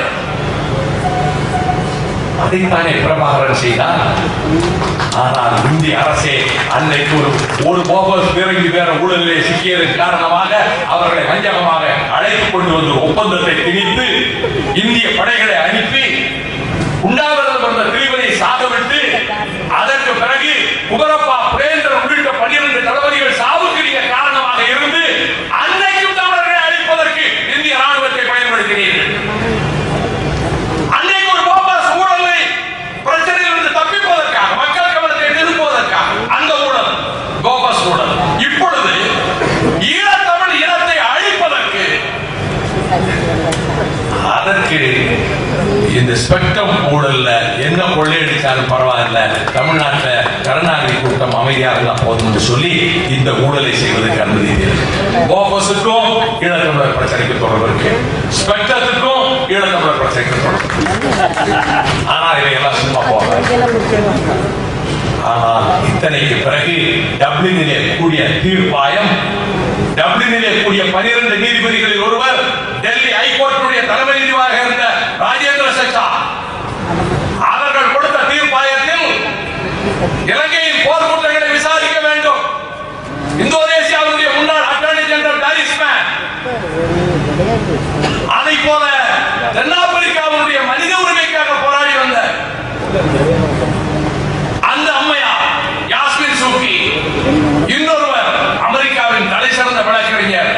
அதைத்தானே பிரபாகரன் செய்தார். ஆனால் இந்திய அரசே அன்னைக்கு ஒரு போபஸ் பீரங்கி பேர ஊழலிலே சிக்கியதன் காரணமாக அவர்களை வஞ்சகமாக அழைத்துக் கொண்டு வந்து ஒப்பந்தத்தை திணித்து இந்திய படைகளை அனுப்பி உண்ணாவிரதம் வந்த திரிவனை சாகவிட்டு அதற்கு பிறகு குமரப்பா, புரேந்திரன் உள்ளிட்ட 12 தளபதிகள் சாவுக்கு காரணமாக இருந்து அன்னைக்கும் தமிழர்களை அழிப்பதற்கு இந்திய ராணுவத்தை பயன்படுத்தினீர்கள். அன்னைக்கு ஒரு போபாஸ் ஊழலை பிரச்சனையிலிருந்து தப்பிப்பதற்காக, மக்கள் கவனத்தை திருப்புவதற்காக அந்த ஊழல், போபாஸ் ஊழல். இப்பொழுது ஈழத்தமிழ் இனத்தை அழிப்பதற்கு எனக்கு இந்த ஸ்பெக்ட்ரம் ஊழல்ல என்ன கொள்ளையடிச்சாலும் பரவாயில்ல, தமிழ்நாட்டில் கருணாநிதி கூட்டம் அமைதியா இருந்தா போதும் சொல்லி இந்த ஊழலை செய்வதற்கு அனுமதி போபஸுக்கும் ஈழத்தமிழர் பிரச்சனைக்கு தொடர்பு இருக்கு, ஸ்பெக்ட்ரத்துக்கும் ஈழத்தமிழர் பிரச்சனைக்கு தொடர்பு. ஆனா இதையெல்லாம் சும்மா போக. ஆனால் இத்தனைக்கு பிறகு டப்ளினிலே கூடிய தீர்ப்பாயம், டப்ளினிலே கூடிய 12 நீதிபதிகளில் ஒருவர் டெல்லி ஹைகோர்ட்டுடைய தலைமை நீதிபதியாக இருந்த ராஜேந்திர சச்சா அவர்கள் கொடுத்த தீர்ப்பாயத்தில் இலங்கையின் போர் குற்றங்களை விசாரிக்க வேண்டும். இந்தோனேசியாவுடைய முன்னாள் அட்டார்னி ஜெனரல் டாரிஸ்மேன், அதை போல தென்னாப்பிரிக்காவுடைய மனித உரிமைக்காக போராடி வந்த அந்த அம்மையார் யாஸ்மின் சூக்கி, இன்னொருவர் அமெரிக்காவின் தலை சிறந்த வழக்கறிஞர்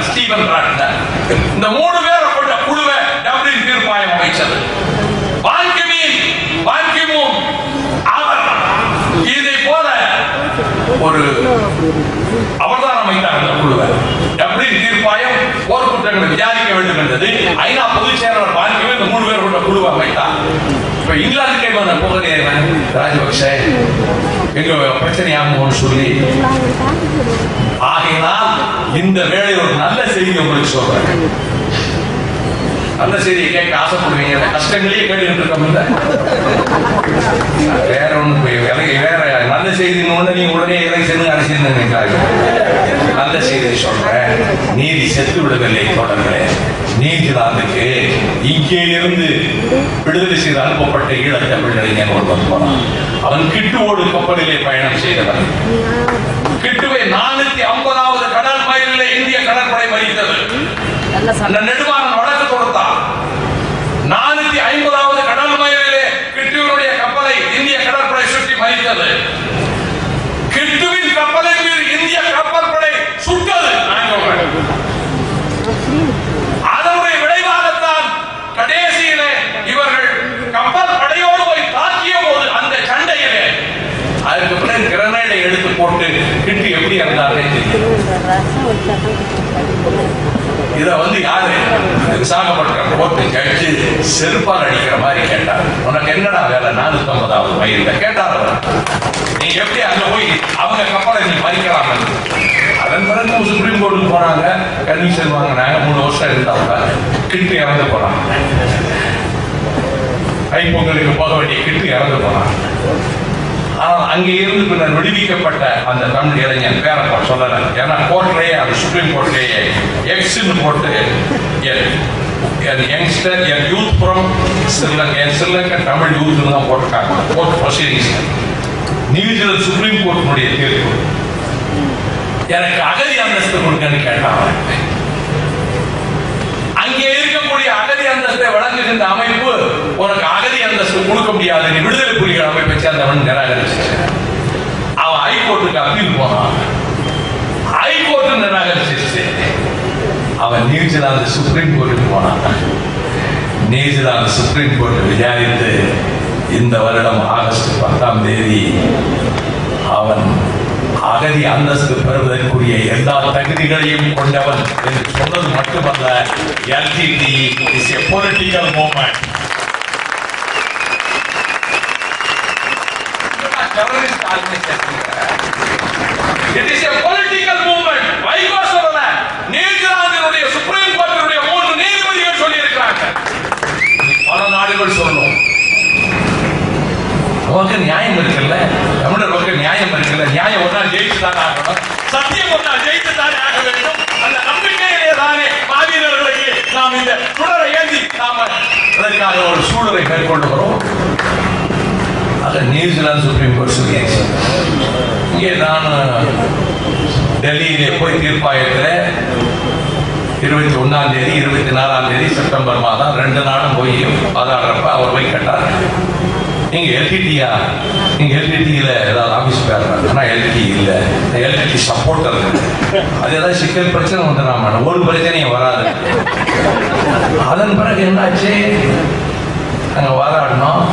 ஸ்டீவன் ராட்னர், இந்த 3 பேரை கொண்ட குழுவை டப்ளின் தீர்ப்பாயம் அமைச்சது. அவர் இதை போல ஒரு அவர்தான் அமைத்தார். அந்த குழுவை டப்ளின் தீர்ப்பாயம் போர் குற்றங்களை விசாரிக்க வேண்டும் என்றது. ஐநா பொதுச் செயலாளர் பான் கி மூன் இந்த 3 பேர் கொண்ட குழுவை அமைத்தார். இப்ப இங்கிலாந்துக்கே வந்த போகிறேன் ராஜபக்ச எங்க பிரச்சனையாகும்னு சொல்லி. ஆகையினால் இந்த வேளை ஒரு நல்ல செய்தி உங்களுக்கு சொல்றேன். நல்ல செய்தியை கேட்க ஆசைப்படுவீங்க, கஷ்டங்களையே கேட்டு இருக்கோம்ல. வேற ஒண்ணு வேற நல்ல செய்தி நீங்க உடனே எலெக்ஷன் அரசியல் நினைக்கிறாங்க. நல்ல செய்தி சொல்றேன். நீதி செத்து விடவில்லை தொடர்களே. நீதிலாந்துக்கு இங்கே இருந்து விடுதலை செய்து அனுப்பப்பட்ட ஈழத்தமிழ் இளைஞன் ஒருவன் போனான். அவன் கிட்டுவோடு கப்பலிலே பயணம் செய்தவன். கிட்டுவை 450வது கடல் மைலிலே இந்திய கடற்படை மறித்தது. அந்த நெடுமாறன் வழக்கு கொடுத்தான். 450வது கடல் மைலிலே கிட்டுவினுடைய கப்பலை இந்திய கடற்படை சுற்றி மறித்தது. கிட்டுவின் கப்பலின் மீது இந்திய கப்பற்படை சுட்டது. அதனுடைய விளைவாகத்தான் கடைசியிலே இவர்கள் கப்பல் படையோடு போய் தாக்கிய போது அந்த சண்டையிலே அதுக்கு பிறகு கிரனேடை எடுத்து போட்டு கிட்டு எப்படி இருந்தாலே இத யாரு விசாகப்பட்டினம் போட்டு கழிச்சு செருப்பால் அடிக்கிற மாதிரி கேட்டார். உனக்கு என்னடா வேலை 450வது மைல்ல கேட்டார். நீ எப்படி அங்க போய் அவங்க கப்பலை நீ மறிக்கலாம். அதன் பிறகு சுப்ரீம் கோர்ட்டுக்கு போனாங்க, கன்விக்ஷன் வாங்கினாங்க. 3 வருஷம் இருந்தாங்க. கிட்டு இறந்து போனாங்க. கைப்பொங்கலுக்கு போக வேண்டிய கிட்டு இறந்து போனாங்க. ஆனால் அங்கே இருந்து பின்னர் விடுவிக்கப்பட்ட அந்த தமிழ் இளைஞன் பேரை சொல்லல. ஏன்னா கோர்ட்லேயே அந்த சுப்ரீம் கோர்ட்லேயே எக்ஸ்ன்னு போட்டு youngster youth from Sri Lanka Tamil youth தான் போட்டிருக்காங்க. கோர்ட் ப்ரொசீடிங்ஸ் நியூசிலாந்து சுப்ரீம் கோர்ட்டினுடைய தீர்ப்பு. எனக்கு அகதி அந்தஸ்து கொடுக்கன்னு கேட்டாங்க. அங்கே இருக்கக்கூடிய அகதி அந்தஸ்தை வழங்குகின்ற அமைப்பு உனக்கு அகதி அந்தஸ்து கொடுக்க முடியாது, நீ விடுதலை புலிகள் அமைப்பை சேர்ந்தவன் நிராகரிச்சு. அவன் ஹைகோர்ட்டுக்கு அப்பீல் போனான். ஹைகோர்ட்டு நிராகரிச்சு. அவன் நியூசிலாந்து சுப்ரீம் கோர்ட்டுக்கு போனான். நியூசிலாந்து சுப்ரீம் கோர்ட் விசாரித்து இந்த வருடம் ஆகஸ்ட் 10ஆம் தேதி அவன் அகதி அந்தஸ்து பெறுவதற்குரிய எல்லா தகுதிகளையும் கொண்டவன் என்று சொன்னது மட்டுமல்ல, LTT is a political movement. It is a political movement. Vaiko சொல்லல, நியூசிலாந்தினுடைய சுப்ரீம் கோர்ட்டினுடைய 3 நீதிபதிகள் சொல்லி இருக்கிறாங்க. பல நாடுகள் சொல்லும். நமக்கு நியாயம் இருக்குல்ல, தமிழர்களுக்கு நியாயம் இருக்குல்ல. நியாயம் ஒரு நாள் ஜெயிச்சுதான் ஆகணும், சத்தியம் ஒரு நாள் ஜெயிச்சுதான் ஆக வேண்டும். அந்த நம்பிக்கையிலே தானே மாவீரர்களுக்கு நாம் இந்த சுடரை ஏந்தி நாம் அதற்காக ஒரு சூழலை மேற்கொள்ளுகிறோம். அது நியூசிலாந்து சுப்ரீம் கோர்ட் சொல்லியாச்சு. இங்கே நான் டெல்லியிலே போய் தீர்ப்பாயத்தில் 21ஆம் தேதி 24ஆம் தேதி செப்டம்பர் மாதம் 2 நாளும் போய் வாதாடுறப்ப அவர் போய் கேட்டார், நீங்க எல்டிடியா, நீங்க எல்டிடியில ஏதாவது ஆபீஸ் பேர்? ஆனா எல்டிடி இல்ல, எல்டிடி சப்போர்ட்டர். அது ஏதாவது சிக்கல் பிரச்சனை வந்து நாம ஒரு பிரச்சனையும் வராது. அதன் பிறகு என்னாச்சு, நாங்க வாதாடினோம்.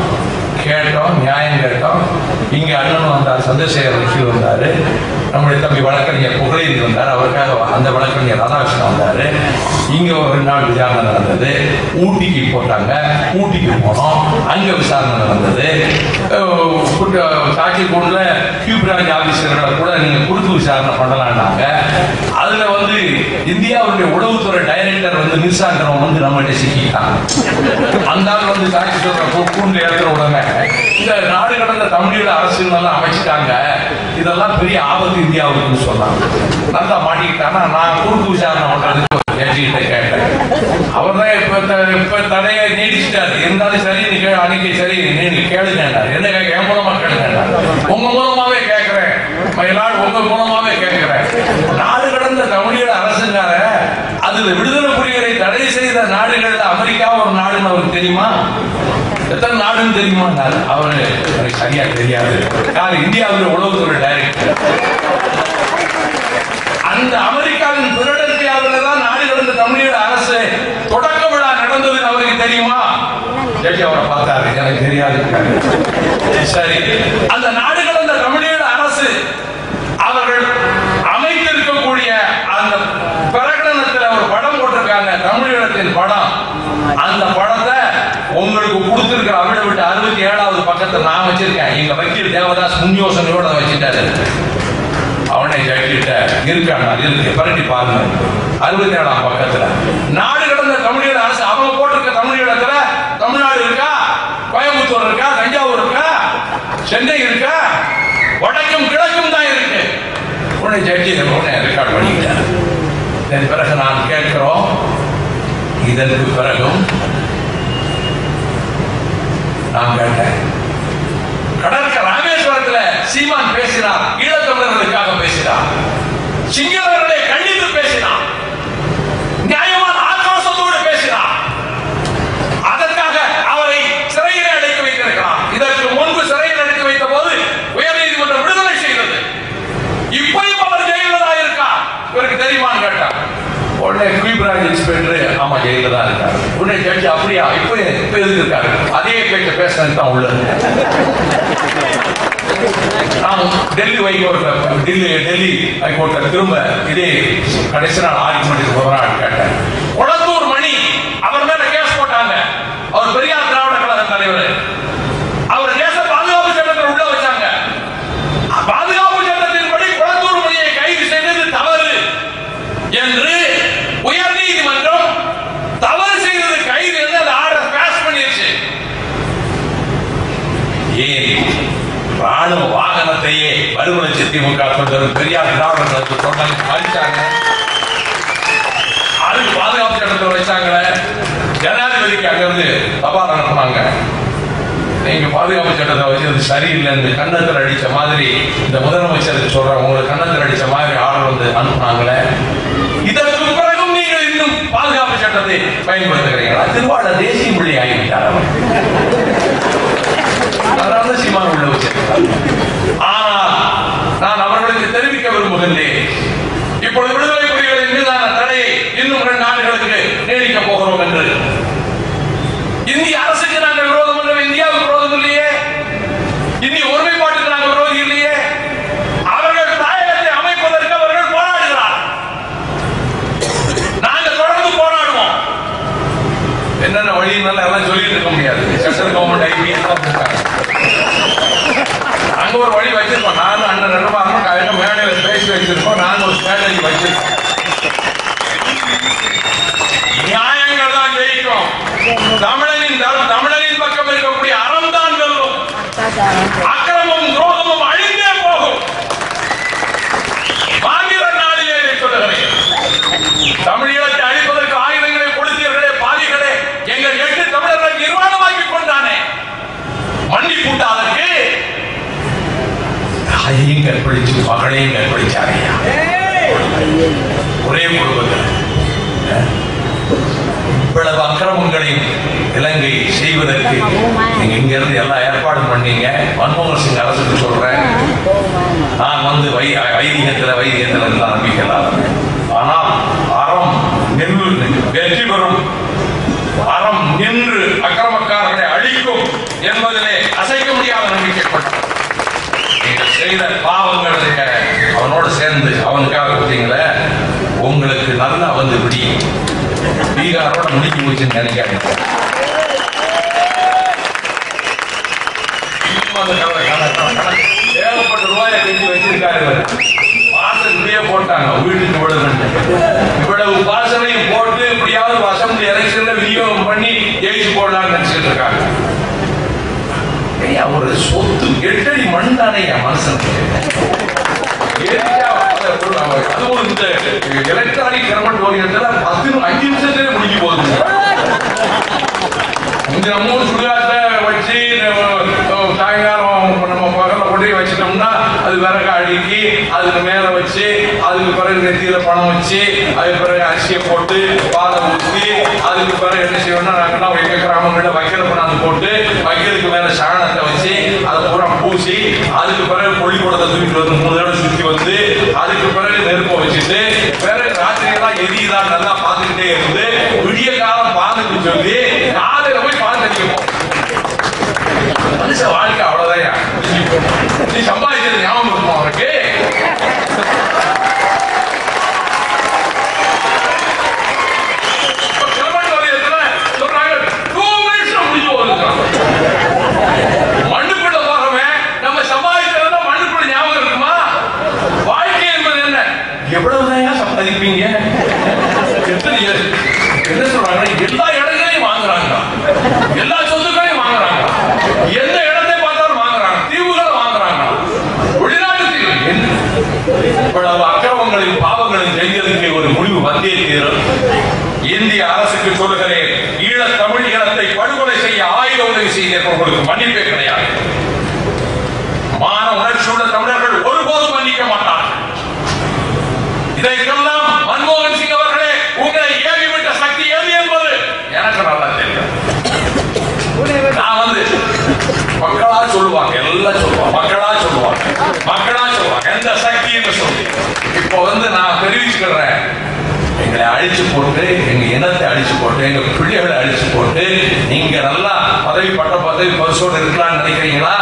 கேட்டோம், நியாயம் கேட்டோம். இங்க அண்ணன் வந்தார், சந்திரசேகர் ரிஷி வந்தாரு, நம்முடைய தம்பி வழக்கறிஞர் புகழேந்தி வந்தார், அவருக்காக அந்த வழக்கறிஞர் ராதாகிருஷ்ணன் வந்தாரு. இங்க ஒரு 2 நாள் விசாரணை நடந்தது. ஊட்டிக்கு போட்டாங்க, ஊட்டிக்கு போனோம், அங்க விசாரணை நடந்தது. சாட்சிக்கூடல கியூ பிரான்ச் ஆபீசர்களை கூட நீங்க குறுக்கு விசாரணை பண்ணலாம்னாங்க. அதுல வந்து இந்தியாவுடைய உளவுத்துறை டைரக்டர் வந்து நிர்சாங்கிறவன் வந்து நம்மகிட்ட சிக்கிட்டான். அந்த ஆள் வந்து சாட்சி சொல்ற கூண்டு ஏற்ற உடனே இந்த நாடு கடந்த தமிழீழ அரசுகள் அமைச்சிட்டாங்க, இதெல்லாம் பெரிய ஆபத்து இந்தியாவுக்குன்னு சொன்னாங்க. நல்லா மாட்டிக்கிட்டானா நான் குறுக்கு விசாரணை பண்றதுக்கு கேட்டேன். அவர் தான் இப்ப தடையை நீடிச்சுட்டாரு. இருந்தாலும் சரி அன்னைக்கு சரி நீங்க கேளுங்க, என்ன என் மூலமா கேளுங்க, உங்க மூலமாவே கேட்கிறேன், எல்லாரும் உங்க மூலமாவே கேட்கிறேன். நாடு கடந்த தமிழீழ அரசுங்கார அதுல விடுதலை புலிகளை தடை செய்த நாடுகள்ல அமெரிக்கா ஒரு நாடுன்னு அவருக்கு தெரியுமா? எத்தனை நாடுன்னு தெரியுமா? அவரு சரியா தெரியாது. இந்தியாவில் உளவுத்துறை டைரக்டர். அந்த அமெரிக்காவின் பிலடெல்பியாவில் தான் நாடு கடந்த தமிழீழ அரசு தொடக்க விழா நடந்தது அவருக்கு தெரியுமா? அவரை பார்த்தாரு, எனக்கு தெரியாது. சரி, அந்த நாடு கடந்த தமிழீழ அரசு அவர்கள் அமைத்திருக்கக்கூடிய அந்த பிரகடனத்தில் ஒரு படம் போட்டிருக்காங்க, தமிழீழத்தின் படம். அந்த படத்தை உங்களுக்கு கொடுத்திருக்கிற அவிட விட்டு 67வது பக்கத்தை நான் வச்சிருக்கேன். எங்க வக்கீல் தேவதாஸ் முன்யோசனையோட வச்சுட்டாரு. அவனை ஜட்ஜிட்ட இருக்காங்க, இருக்கு, பரட்டி பாருங்க. 67ஆம் பக்கத்துல நாடு கடந்த தமிழீழ அரசு அவங்க போட்டிருக்க தமிழீழத்துல தமிழ்நாடு இருக்கா, கோயம்புத்தூர் இருக்கா, தஞ்சாவூர் இருக்கா, சென்னை இருக்கா, வடக்கும் கிழக்கும் தான் இருக்கு. உடனே ஜட்ஜி உடனே ரெக்கார்ட் பண்ணிக்கிட்டார். இதன் பிறகு நான் கேட்கிறோம், இதற்கு பிறகும் நான் கேட்டேன், கடற்கரை ராமேஸ்வரத்துல சீமான் பேசினார், ஈழத்தமிழர்களுக்காக பேசினார், சிங்களவர்களை கண்டித்து பேசினார், நியாயமான ஆக்ரோஷத்தோடு பேசினார். அதற்காக அவரை சிறையில் அடைத்து வைத்திருக்கிறார். இதற்கு முன்பு சிறையில் அடைத்து வைத்த போது உயர்நீதிமன்றம் விடுதலை செய்தது. இப்பயும் அவர் ஜெயிலில் தான் இருக்கார். இவருக்கு தெரியுமான்னு கேட்டார். உடனே குயிப்ராஜ் இன்ஸ்பெக்டர் ஆமா ஜெயில தான் இருக்காரு. உடனே ஜட்ஜி அப்படியா இப்ப எதுக்கு இருக்காரு? அதே பேச்ச பேசுறது தான் உள்ள. நான் டெல்லி ஹைகோர்ட்ல திரும்ப இதே கடைசி நாள் ஆர்குமெண்ட் ஒரு நாள் கேட்டேன். கொளத்தூர் மணி அவர் மேல கேஸ் போட்டாங்க. அவர் பெரியார் திராவிட கழக தலைவர். அவர் கேச பாதுகாப்பு சட்டத்தில் உள்ள வச்சாங்க. பாதுகாப்பு சட்டத்தின்படி கொளத்தூர் மணியை கைது செய்தது தவறு என்று உயர் நீதிமன்றம் தவறு செய்தது கைது என்று அந்த ஆர்டர் பாஸ் பண்ணிருச்சு. ஏன் ராணுவ வாகனத்தையே மறுமலர்ச்சி திமுக தொண்டரும் பெரியார் திராவிடர்களுக்கு சொன்னாங்க, மறிச்சாங்க. அதுக்கு பாதுகாப்பு சட்டத்தை வச்சாங்களே, ஜனாதிபதிக்கு அங்கிருந்து தபால் அனுப்புனாங்க. நீங்க பாதுகாப்பு சட்டத்தை வச்சது சரியில்லைன்னு கன்னத்தில் அடிச்ச மாதிரி இந்த முதலமைச்சருக்கு சொல்றாங்க, உங்களுக்கு கன்னத்தில் அடிச்ச மாதிரி ஆர்டர் வந்து அனுப்புனாங்களே. இதற்கு பிறகும் நீங்கள் இன்னும் பாதுகாப்பு சட்டத்தை பயன்படுத்துகிறீங்களா? திருவாளர் தேசிய மொழி ஆகிவிட்டார் அவர். அதனால சீமான் உள்ள வச்சிருக்கிறார். ஆனால் நான் அவர்களுக்கு தெரிவிக்க விரும்புகின்றேன், இப்பொழுது விடுதலை புலிகளின் மீதான தடையை இன்னும் 2 நாடுகளுக்கு நீடிக்க போகிறோம் என்று. இந்திய அரசுக்கு நாங்கள் விரோதம் இல்லை, இந்தியாவுக்கு விரோதம் இல்லையே, இந்திய ஒருமைப்பாட்டுக்கு நாங்கள் விரோதி இல்லையே. அவர்கள் தாயகத்தை அமைப்பதற்கு அவர்கள் போராடுகிறார், நாங்கள் தொடர்ந்து போராடுவோம். என்னென்ன வழியினால எல்லாம் சொல்லிட்டு இருக்க முடியாது. சென்ட்ரல் கவர்மெண்ட் ஐபிஎஸ் நாங்க ஒரு வழி வச்சிருக்கோம். நானும் அண்ணன் 2 மாதம் மேடையில பேசி வச்சிருக்கோம். நாங்க ஒரு ஸ்ட்ராட்டஜி வச்சிருக்கோம். நியாயங்கள் தான் ஜெயிக்கும். தமிழனின் பக்கம் இருக்கக்கூடிய அறம் தான் வெல்லும். அக்கிரமும் துரோகமும் அழிந்தே போகும். மாவீர நாளிலே சொல்லுகிறேன், தமிழீழத்தை அழிப்பதற்கு ஆயுதங்களை கொடுத்தீர்களே பாவிகளே, எங்கள் 8 தமிழர்களை நிர்வாணமாக்கி கொண்டானே, மன்னிப்புண்டா அதற்கு? தாயையும் கற்பழிச்சு மகளையும் கற்பழிச்சாரையா ஒரே குடும்பத்தில். இவ்வளவு அக்கிரமங்களையும் இலங்கை செய்வதற்கு நீங்க இங்க இருந்து எல்லாம் ஏற்பாடு பண்ணீங்க. மன்மோகன் சிங் அரசுக்கு சொல்றேன், நான் வந்து வைதிகத்துல எல்லாம் நம்பிக்கலாம். ஆனால் அறம் வெற்றி பெறும். அறம் நின்று அக்கிரமக்காரர்களை அழிக்கும். என்பதிலே அசைக்க முடியாத நம்பிக்கை கொண்டார். நீங்கள் செய்த பாவங்களுக்கு அவனோட சேர்ந்து அவனுக்காக கொடுத்தீங்களே, உங்களுக்கு நல்லா வந்து விடி பீகாரோட முடிஞ்சு போச்சுன்னு நினைக்காதீங்க. ஏகப்பட்ட ரூபாயை கட்டி வச்சிருக்காரு. வாசலுக்குள்ளேயே போட்டாங்க வீட்டுக்கு இவ்வளவு வாசனையும் போட்டு இப்படியாவது அசம்பிளி எலெக்ஷன்ல விநியோகம் பண்ணி ஜெயிச்சு போடலாம்னு நினைச்சிட்டு இருக்காங்க. ஒரு சொத்து 8 அடி மண் தானே என் மனசனுக்கு. அதுவும் இந்த எலக்ட்ரானிக் கவர்மெண்ட் ஓரியத்துல 5 நிமிஷத்துல முடிஞ்சு போகுது. நம்ம சுடுகாட்ட வச்சு சாயங்காலம் நம்ம பகல கொண்டு வச்சிட்டோம்னா அது விறகு அடுக்கி அதுக்கு மேல வச்சு அதுக்கு பிறகு நெத்தியில பணம் வச்சு அதுக்கு பிறகு அரிசியை போட்டு பாலை ஊற்றி அதுக்கு பிறகு என்ன செய்யணும்னா நாங்கெல்லாம் எங்க கிராமங்கள்ல வைக்கல கொண்டாந்து போட்டு வைக்கிறதுக்கு மேல சாணத்தை வச்சு அதை பூரா பூசி அதுக்கு பிறகு கொள்ளிக்கூடத்தை தூக்கிட்டு வந்து 3 தடவை சுற்றி வந்து அதுக்கு பிறகு நெருப்பை வச்சுட்டு பிறகு ராத்திரியெல்லாம் எரியுதான் நல்லா பார்த்துக்கிட்டே இருந்து விடிய காலம் பாதுக்கு சொல்லி காலையில போய் பால் தடிக்கணும். மனுஷ வாழ்க்கை அவ்வளவுதான். நீ சம்பாதிக்கிறது ஞாபகம் இருக்கும் அவருக்கு. மண்ணுக்குள்ள போறவன் நம்ம சம்பாதிக்கிறத மண்ணுக்குள்ள ஞாபகம் இருக்குமா? வாழ்க்கை என்பது என்ன? எவ்வளவுதான் சம்பாதிப்பீங்க? என்ன சொல்றாங்க? எல்லா இடங்களையும் வாங்குறாங்க, எல்லா சொத்துக்களையும் வாங்குறாங்க, எந்த இடத்தை பார்த்தாலும் வாங்குறாங்க, தீவுகளை வாங்குறாங்க. வெளிநாட்டுக்கு இவ்வளவு அக்கிரமங்களையும் பாவங்களையும் செய்வதற்கு ஒரு முடிவு வந்தே தீரும். இந்திய அரசுக்கு சொல்லுகிறேன், ஈழத் தமிழ் இனத்தை படுகொலை செய்ய ஆயுத உதவி செய்தவர்களுக்கு மன்னிப்பே கிடையாது. மான உணர்ச்சியுள்ள தமிழர்கள் ஒருபோதும் மன்னிக்க மாட்டார்கள். இதையெல்லாம் மன்மோகன் சிங் அவர்களே, உங்களை ஏவிவிட்ட சக்தி எது என்பது எனக்கு நல்லா தெரியும். நான் மக்களா சொல்லுவாங்க, எல்லாம் சொல்லுவாங்க, மக்களா சொல்லுவாங்க எந்த சக்தி என்று சொல்லி. இப்போ நான் தெரிவிச்சுக்கிறேன், எங்களை அழிச்சு போட்டு எங்க இனத்தை அழிச்சு போட்டு எங்க பிள்ளைகளை அழிச்சு போட்டு நீங்க நல்லா பதவி பரிசோடு இருக்கலாம்னு நினைக்கிறீங்களா?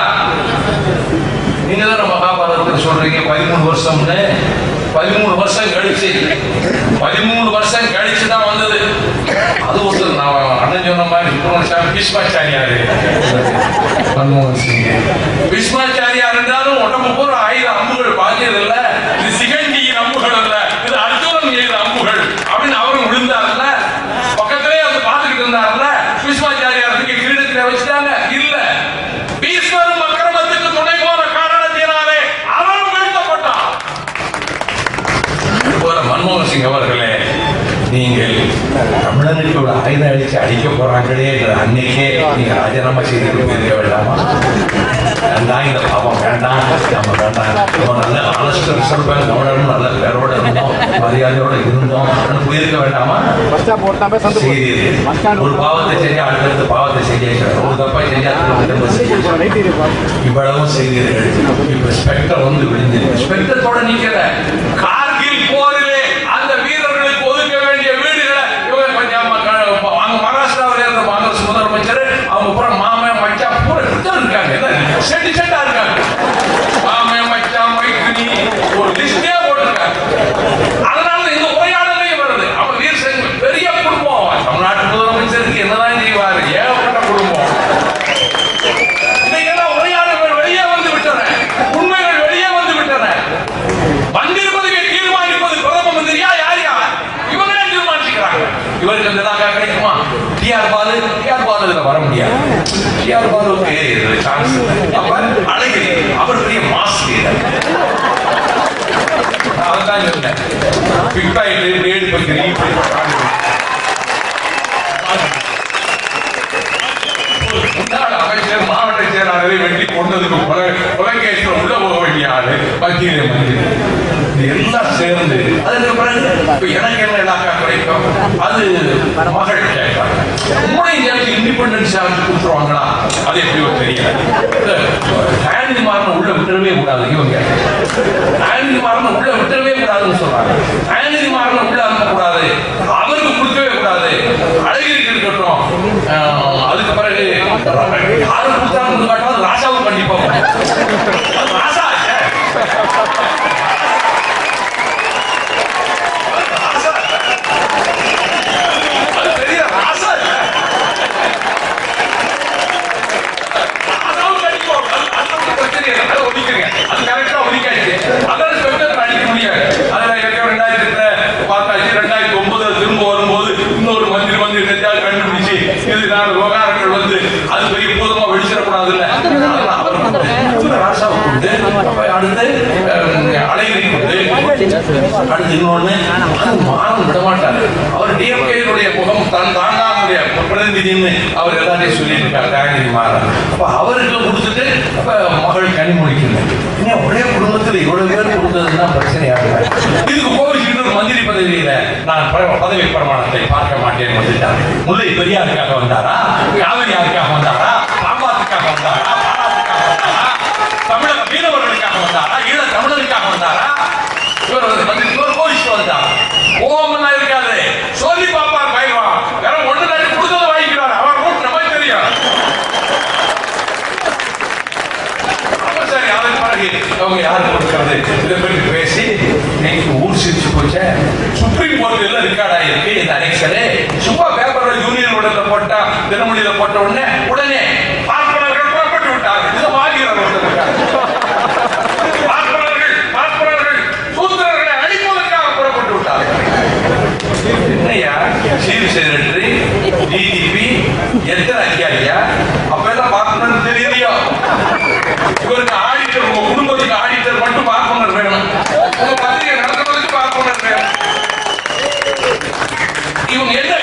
நீங்க தானே மகாபாரதத்தில் சொல்றீங்க 13 வருஷம்னு. 13 வருஷம் கழிச்சு தான் வந்தது. அது ஒருத்தர் நான் அண்ணன் சொன்ன மாதிரி பீஷ்மாச்சாரியார் மன்மோகன் சிங். பீஷ்மாச்சாரியார் என்றாலும் உடம்பு பூரா 1000 அம்புகள் பாக்கியது இல்ல. இது சிகண்டியின் அம்புகள் அல்ல, இது அர்ஜுனன் எய்த அம்புகள் அப்படின்னு அவரும் விழுந்தார்ல. பக்கத்திலே வந்து பார்த்துக்கிட்டு இருந்தார்ல. பீஷ்மாச்சாரியாருக்கு கிரீடத்தில் வச்சுட்டாங்க இல்ல. பீஷ்மரும் அக்கிரமத்துக்கு துணை போன காரணத்தினாலே அவரும் வீழ்த்தப்பட்டார். மன்மோகன் சிங் அவர்களே, நீங்கள் தமிழனுக்கு ஒரு ஆயுதம் அடிச்சு அடிக்க போறாங்களே என்ற அன்னைக்கே நீங்க ராஜினாமா செய்து கொடுக்க வேண்டாமா? இந்த பாவம் வேண்டாம், நம்ம வேண்டாம், நல்ல ஆனஸ்டர் சொல்றேன், தமிழனும் நல்ல பேரோட இருந்தோம், மரியாதையோட இருந்தோம் போயிருக்க வேண்டாமா? ஒரு பாவத்தை செஞ்சா அடுத்தடுத்த பாவத்தை செஞ்சு ஒரு தப்பா செஞ்சா இவ்வளவும் செய்தீர்கள். இப்ப ஸ்பெக்டர் விழுந்து ஸ்பெக்டரோட நிக்கிற கார்கில் போரிலே அந்த வீரர்களுக்கு ஒதுக்க வேண்டிய வீடுகளை இவங்க கொஞ்சம் மகாராஷ்டிராவில் இருந்த காங்கிரஸ் முதலமைச்சர் அவங்க பூரா மாமன் மச்சா பூரா இருக்காங்க, செட்டா இருக்காங்க. மாமன் மச்சா மைத்தினி ஒரு லிஸ்டே போட்டிருக்காங்க. அதனால இந்த உரையாடலே வருது. அவன் வீர் சிங் பெரிய குடும்பம். தமிழ்நாட்டு முதலமைச்சருக்கு என்னதான் செய்வாரு? ஏகப்பட்ட குடும்பம். இன்னைக்கெல்லாம் உரையாடல்கள் வெளியே வந்து விட்டன, உண்மைகள் வெளியே வந்து விட்டன. வந்திருப்பதுக்கு தீர்மானிப்பது பிரதம மந்திரியா யார் இவங்களே தீர்மானிச்சுக்கிறாங்க. இவருக்கு அந்த கிடைக்குமா? டிஆர் பாலு இதுல வர முடியாது. டிஆர் பாலுக்கு சான்ஸ் அழகிரி அவர் பெரிய மாஸ் லீடர். அதான் சொன்னேன், பிக்பாக்கெட் ரேடு பத்தி அமைச்சர் மாவட்ட செயலாளரை வெட்டி கொண்டதுக்கு கொலைகேஸ்ல உள்ள போக வேண்டிய ஆளு வக்கீலே மந்திரி எல்லாம் சேர்ந்து அதுக்கு பிறகு எனக்கு என்ன இலாக்கா கிடைக்கும்? அது மகள் கேட்பாங்க. எனக்கு இண்டிபெண்டன்ஸ் சார்ஜ் கொடுத்துருவாங்களா? அது எப்படியோ தெரியல. ஆனிமாரன் உள்ள விட்டுறவே கூடாது. இவங்க ஆனிமாரன் உள்ள விட்டுறவே கூடாதுன்னு சொல்றாங்க. ஆனிமாரன் உள்ள அனுப்பக்கூடாது, அவருக்கு கொடுக்கவே கூடாது, அழகிரிக்கு இருக்கட்டும். அதுக்கு பிறகு யாரு கொடுத்தாலும் காட்டாலும் ராசாவும் கண்டிப்பா ராசா அது பெரிய ராசா ராசாவும் கண்டிப்பா அது பிரச்சனை இல்லை. அதை ஒதுக்குறீங்க, அது கரெக்டா ஒதுக்காச்சு. அதான் ஸ்பெக்டர் அடிக்க முடியாது. அதில் 2000 பார்த்தாச்சு. 2009 திரும்ப வரும்போது இன்னொரு மந்திரி கண்டுபிடிச்சு இது நான் விவகாரங்கள் வந்து அது பெரிய பூதமா வெடிச்சிடக்கூடாது இல்ல. ராசாவை கொடுத்து அடுத்து அலைகளை கொடுத்து அடுத்து இன்னொன்னு மானம் விட மாட்டாரு. அவர் டிஎம்கேனுடைய முகம் தாங்காவுடைய பிரதிநிதின்னு அவர் எல்லாத்தையும் சொல்லியிருக்காரு டேங்கி மாறன். அப்ப அவருக்கு கொடுத்துட்டு அப்ப மகள் கனிமொழிக்கணும். ஒரே குடும்பத்தில் இவ்வளவு பேர் கொடுத்ததுன்னா பிரச்சனையாக இதுக்கு கோவிச்சுட்டு ஒரு மந்திரி பதவியில நான் பதவி பிரமாணத்தை பார்க்க மாட்டேன் வந்துட்டார். முல்லை பெரியாருக்காக வந்தாரா, காவிரியாருக்காக வந்தாரா, பாம்பாத்துக்காக வந்தாரா, தமிழக மீனவர்களுக்காக வந்தாரா, ஈழ தமிழருக்காக வந்தாரா? இவர் கோவிச்சு வந்தார். கோபம்னா இருக்காது, சொல்லி பாப்பார் பயிர்வா வேற ஒன்று நாட்டி கொடுத்ததை வாங்கிக்கிறார். அவர் கூட நமக்கு தெரியும். சரி, அதன் பிறகு அவங்க யாருக்கு கொடுக்கிறது இதை பற்றி பேசி இன்னைக்கு ஊர் சிரிச்சு போச்ச. சுப்ரீம் கோர்ட்ல ரெக்கார்ட் ஆயிருக்கு இந்த அனெக்சரு. சும்மா பேப்பர்ல யூனியன் உடல போட்டா தினமொழியில போட்ட உடனே பார்ப்பனர்கள் புறப்பட்டு விட்டார்கள். இதை வாங்குகிறார் பார்ப்பனர்கள் சூத்திரர்களை அழிப்பதற்காக புறப்பட்டு விட்டார்கள். என்னையா சீஃப் செக்ரட்டரி டிஜிபி எத்தனை அதிகாரியா அப்ப எல்லாம் பார்ப்பனர் தெரியலையோ? இவருக்கு ஆடிட்டர், உங்க குடும்பத்துக்கு ஆடிட்டர் மட்டும் பார்ப்பனர் வேணும், உங்க பத்திரிகை நடத்துவதற்கு பார்ப்பனர் வேணும். இவங்க என்ன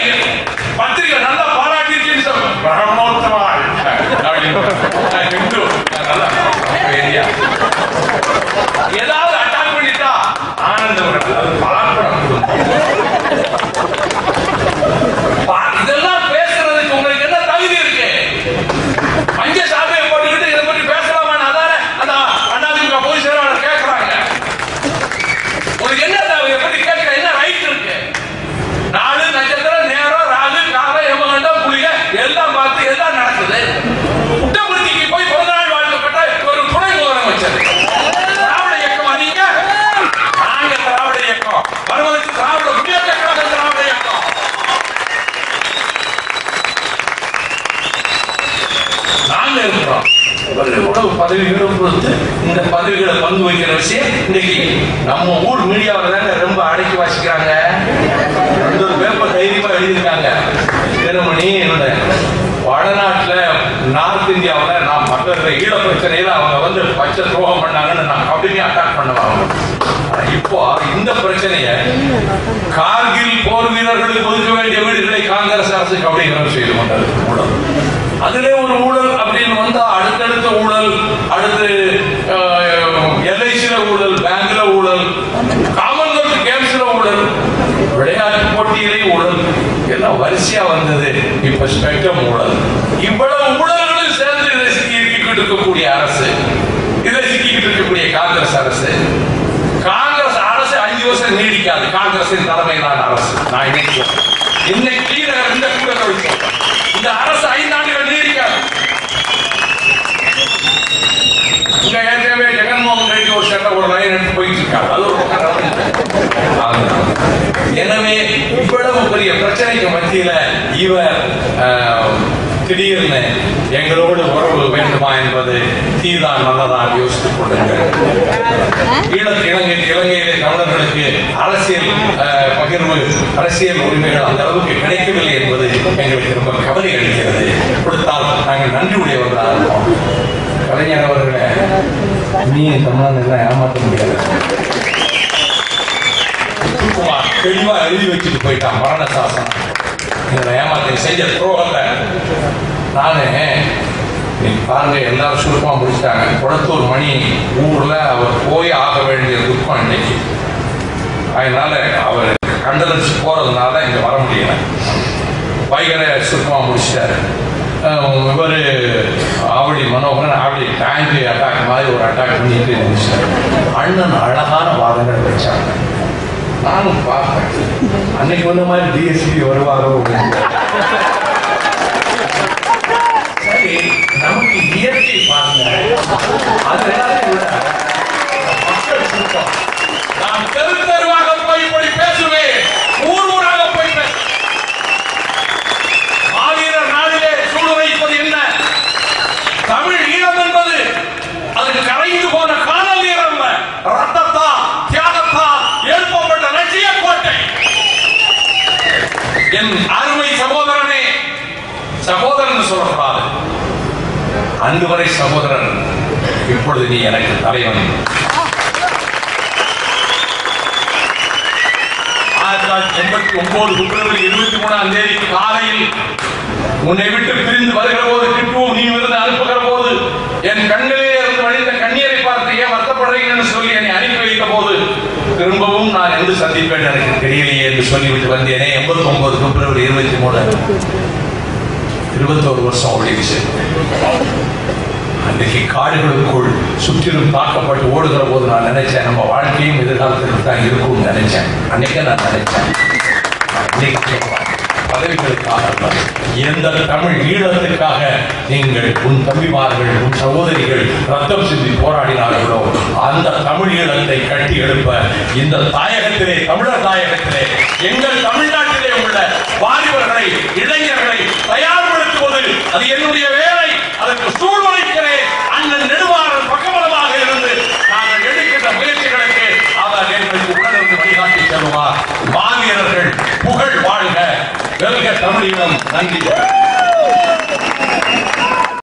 பத்திரிகை நல்லா பாராட்டிருக்கேன்னு ஏதாவது அட்டாக் பண்ணிட்டா ஆனந்தம். இதெல்லாம் பேசுறதுக்கு உங்களுக்கு என்ன தகுதி இருக்கு? அங்கே சாப்பியை போட்டுக்கிட்டு இதை பற்றி பேசலாமான்னு அதான அந்த அதிமுக பொதுச் செயலாளர் கேட்கிறாங்க. உங்களுக்கு என்ன இதை பற்றி கேட்கிற என்ன ரைட் இருக்கு? நாலு நட்சத்திரம், நேரம், ராகு, காலம், யமகண்டம், புலிக எல்லாம் பார்த்து எல்லாம் நடக்குது. குட்டமுறுதிக்கு போய் பிறந்த நாள் வாழ்க்கப்பட்ட ஒரு துணை முதலமைச்சர் வச்சது. திராவிட இயக்கம் நீங்க, நாங்க திராவிட இயக்கம் வருவதற்கு திராவிட முன்னேற்ற கழகம் திராவிட இயக்கம். நாங்க இருக்கிறோம். உணவு பதவிகளும் கொடுத்து இந்த பதவிகளை பங்கு வைக்கிற விஷயம் இன்னைக்கு நம்ம ஊர் மீடியாவில் தாங்க ரொம்ப அடக்கி வாசிக்கிறாங்க. ஒரு பேப்பர் தைரியமா எழுதியிருக்காங்க. தினமணி என்னோட வடநாட்டுல நார்த் இந்தியாவில் நான் மற்ற ஈழ பிரச்சனையில அவங்க வந்து பச்சை துரோகம் பண்ணாங்கன்னு நான் அப்படியே அட்டாக் பண்ணுவாங்க. இப்போ இந்த பிரச்சனைய கார்கில் போர் வீரர்களுக்கு ஒதுக்க வேண்டிய வீடுகளை காங்கிரஸ் அரசுக்கு அப்படிங்கிற செய்து கொண்டது ஊழல். அதுல ஒரு ஊழல் அப்படின்னு வந்தா அடுத்தடுத்த ஊழல், அடுத்து எல்ஐசில ஊழல், பேங்க்ல ஊழல், காமன்வெல்த் கேம்ஸ்ல ஊழல், விளையாட்டு போட்டியிலே ஊழல், எல்லாம் வரிசையா வந்தது. இப்ப ஸ்பெக்ட்ரம் ஊழல். இவ்வளவு ஊழல்களும் சேர்ந்து இதை சிக்கிக்கிட்டு இருக்கக்கூடிய அரசு, இதை சிக்கிக்கிட்டு இருக்கக்கூடிய காங்கிரஸ் அரசு. காங்கிரஸ் அரசு 5 வருஷம் நீடிக்காது. காங்கிரசின் தலைமையிலான அரசு நான் இன்னைக்கு இந்த கூட இந்த அரசு 5 ஆண்டுகள் நீடிக்காது. இங்க ஏற்கனவே ஜெகன்மோகன் ரெட்டி ஒரு லைன் எடுத்து போயிட்டு இருக்காங்க. அது ஒரு எனவே இவ்வளவு பெரிய பிரச்சனைக்கு மத்தியில இவர் திடீர்னு எங்களோடு உறவு வேண்டுமா என்பது தீதான் நல்லதான் யோசித்துக் கொள்ளுங்கள். இலங்கையிலே தமிழர்களுக்கு அரசியல் பகிர்வு, அரசியல் உரிமைகள் அந்த அளவுக்கு கிடைக்கவில்லை என்பது எங்களுக்கு ரொம்ப கவலை அளிக்கிறது. கொடுத்தால் நாங்கள் நன்றி உடையவர்களாக இருப்போம். கலைஞர் அவர்களை நீ தமிழன் எல்லாம் ஏமாற்ற முடியாது. தெளிவா எழுதி வச்சுட்டு போயிட்டான் மரண சாசனம். ஏமாத்த செஞ்ச துரோகத்தை நானு பாருங்க எல்லாரும் சுருக்கமா முடிச்சிட்டாங்க. குளத்தூர் மணி ஊர்ல அவர் போய் ஆக வேண்டிய துக்கம் இன்னைக்கு. அதனால அவர் கண்டனன்ஸ் போறதுனால இங்க வர முடியல. வைகரை சுருக்கமா முடிச்சிட்டாரு. இவர் ஆவடி மனோகரன் ஆவடி டேங்க் அட்டாக் மாதிரி ஒரு அட்டாக் பண்ணிட்டு முடிச்சிட்டாரு. அண்ணன் அழகான வாதங்கள் வச்சாங்க. நானும் பார்த்தேன். அன்னைக்கு வந்த மாதிரி டிஎஸ்பி வருவாரோ. சரி, போடக்கூடாது. அன்று வரை சகோதரன், இப்பொழுது நீ எனக்கு தலைவன். 1989 பிப்ரவரி 23ஆம் தேதி காலையில் உன்னை விட்டு பிரிந்து வருகிற போது, கிட்டுவும் நீ இருந்து அனுப்புகிற போது, என் கண்களிலே இருந்து வழிந்த கண்ணீரை பார்த்து ஏன் வருத்தப்படுறீங்கன்னு சொல்லி என்னை அனுப்பி வைத்த போது, திரும்பவும் நான் எங்கு சந்திப்பேன் எனக்கு தெரியலையே என்று சொல்லிவிட்டு வந்தேனே. 89 பிப்ரவரி 23, 21 வருஷம் ஓடிடுச்சு. அன்றைக்கு காடுகளுக்குள் சுற்றிலும் தாக்கப்பட்டு ஓடுகிற போது நான் நினைச்சேன், நம்ம வாழ்க்கையும் எதிர்காலத்துக்கு தான் இருக்கும்னு நினைச்சேன். அன்னைக்கே நான் நினைச்சேன், பதவிகளுக்காக எந்த தமிழ் ஈழத்துக்காக நீங்கள் உன் தம்பிமார்கள், உன் சகோதரிகள் ரத்தம் சிந்தி போராடினார்களோ அந்த தமிழ் ஈழத்தை கட்டி எழுப்ப இந்த தாயகத்திலே, தமிழர் தாயகத்திலே, எங்கள் தமிழ்நாட்டிலே உள்ள வாலிபர்களை, இளைஞர்களை தயார்படுத்துவது அது என்னுடைய வேலை. அதற்கு சூழ்நிலைக்கிறேன். அண்ணன் நெடுமாறன் பக்கபலமாக இருந்து நாங்கள் எடுக்கின்ற முயற்சிகளுக்கு அவர் எங்களுக்கு உணர்ந்து வழிகாட்டி செல்வார். மாவீரர்கள் புகழ் வாழ்க, வெல்க தமிழீழம். நன்றி.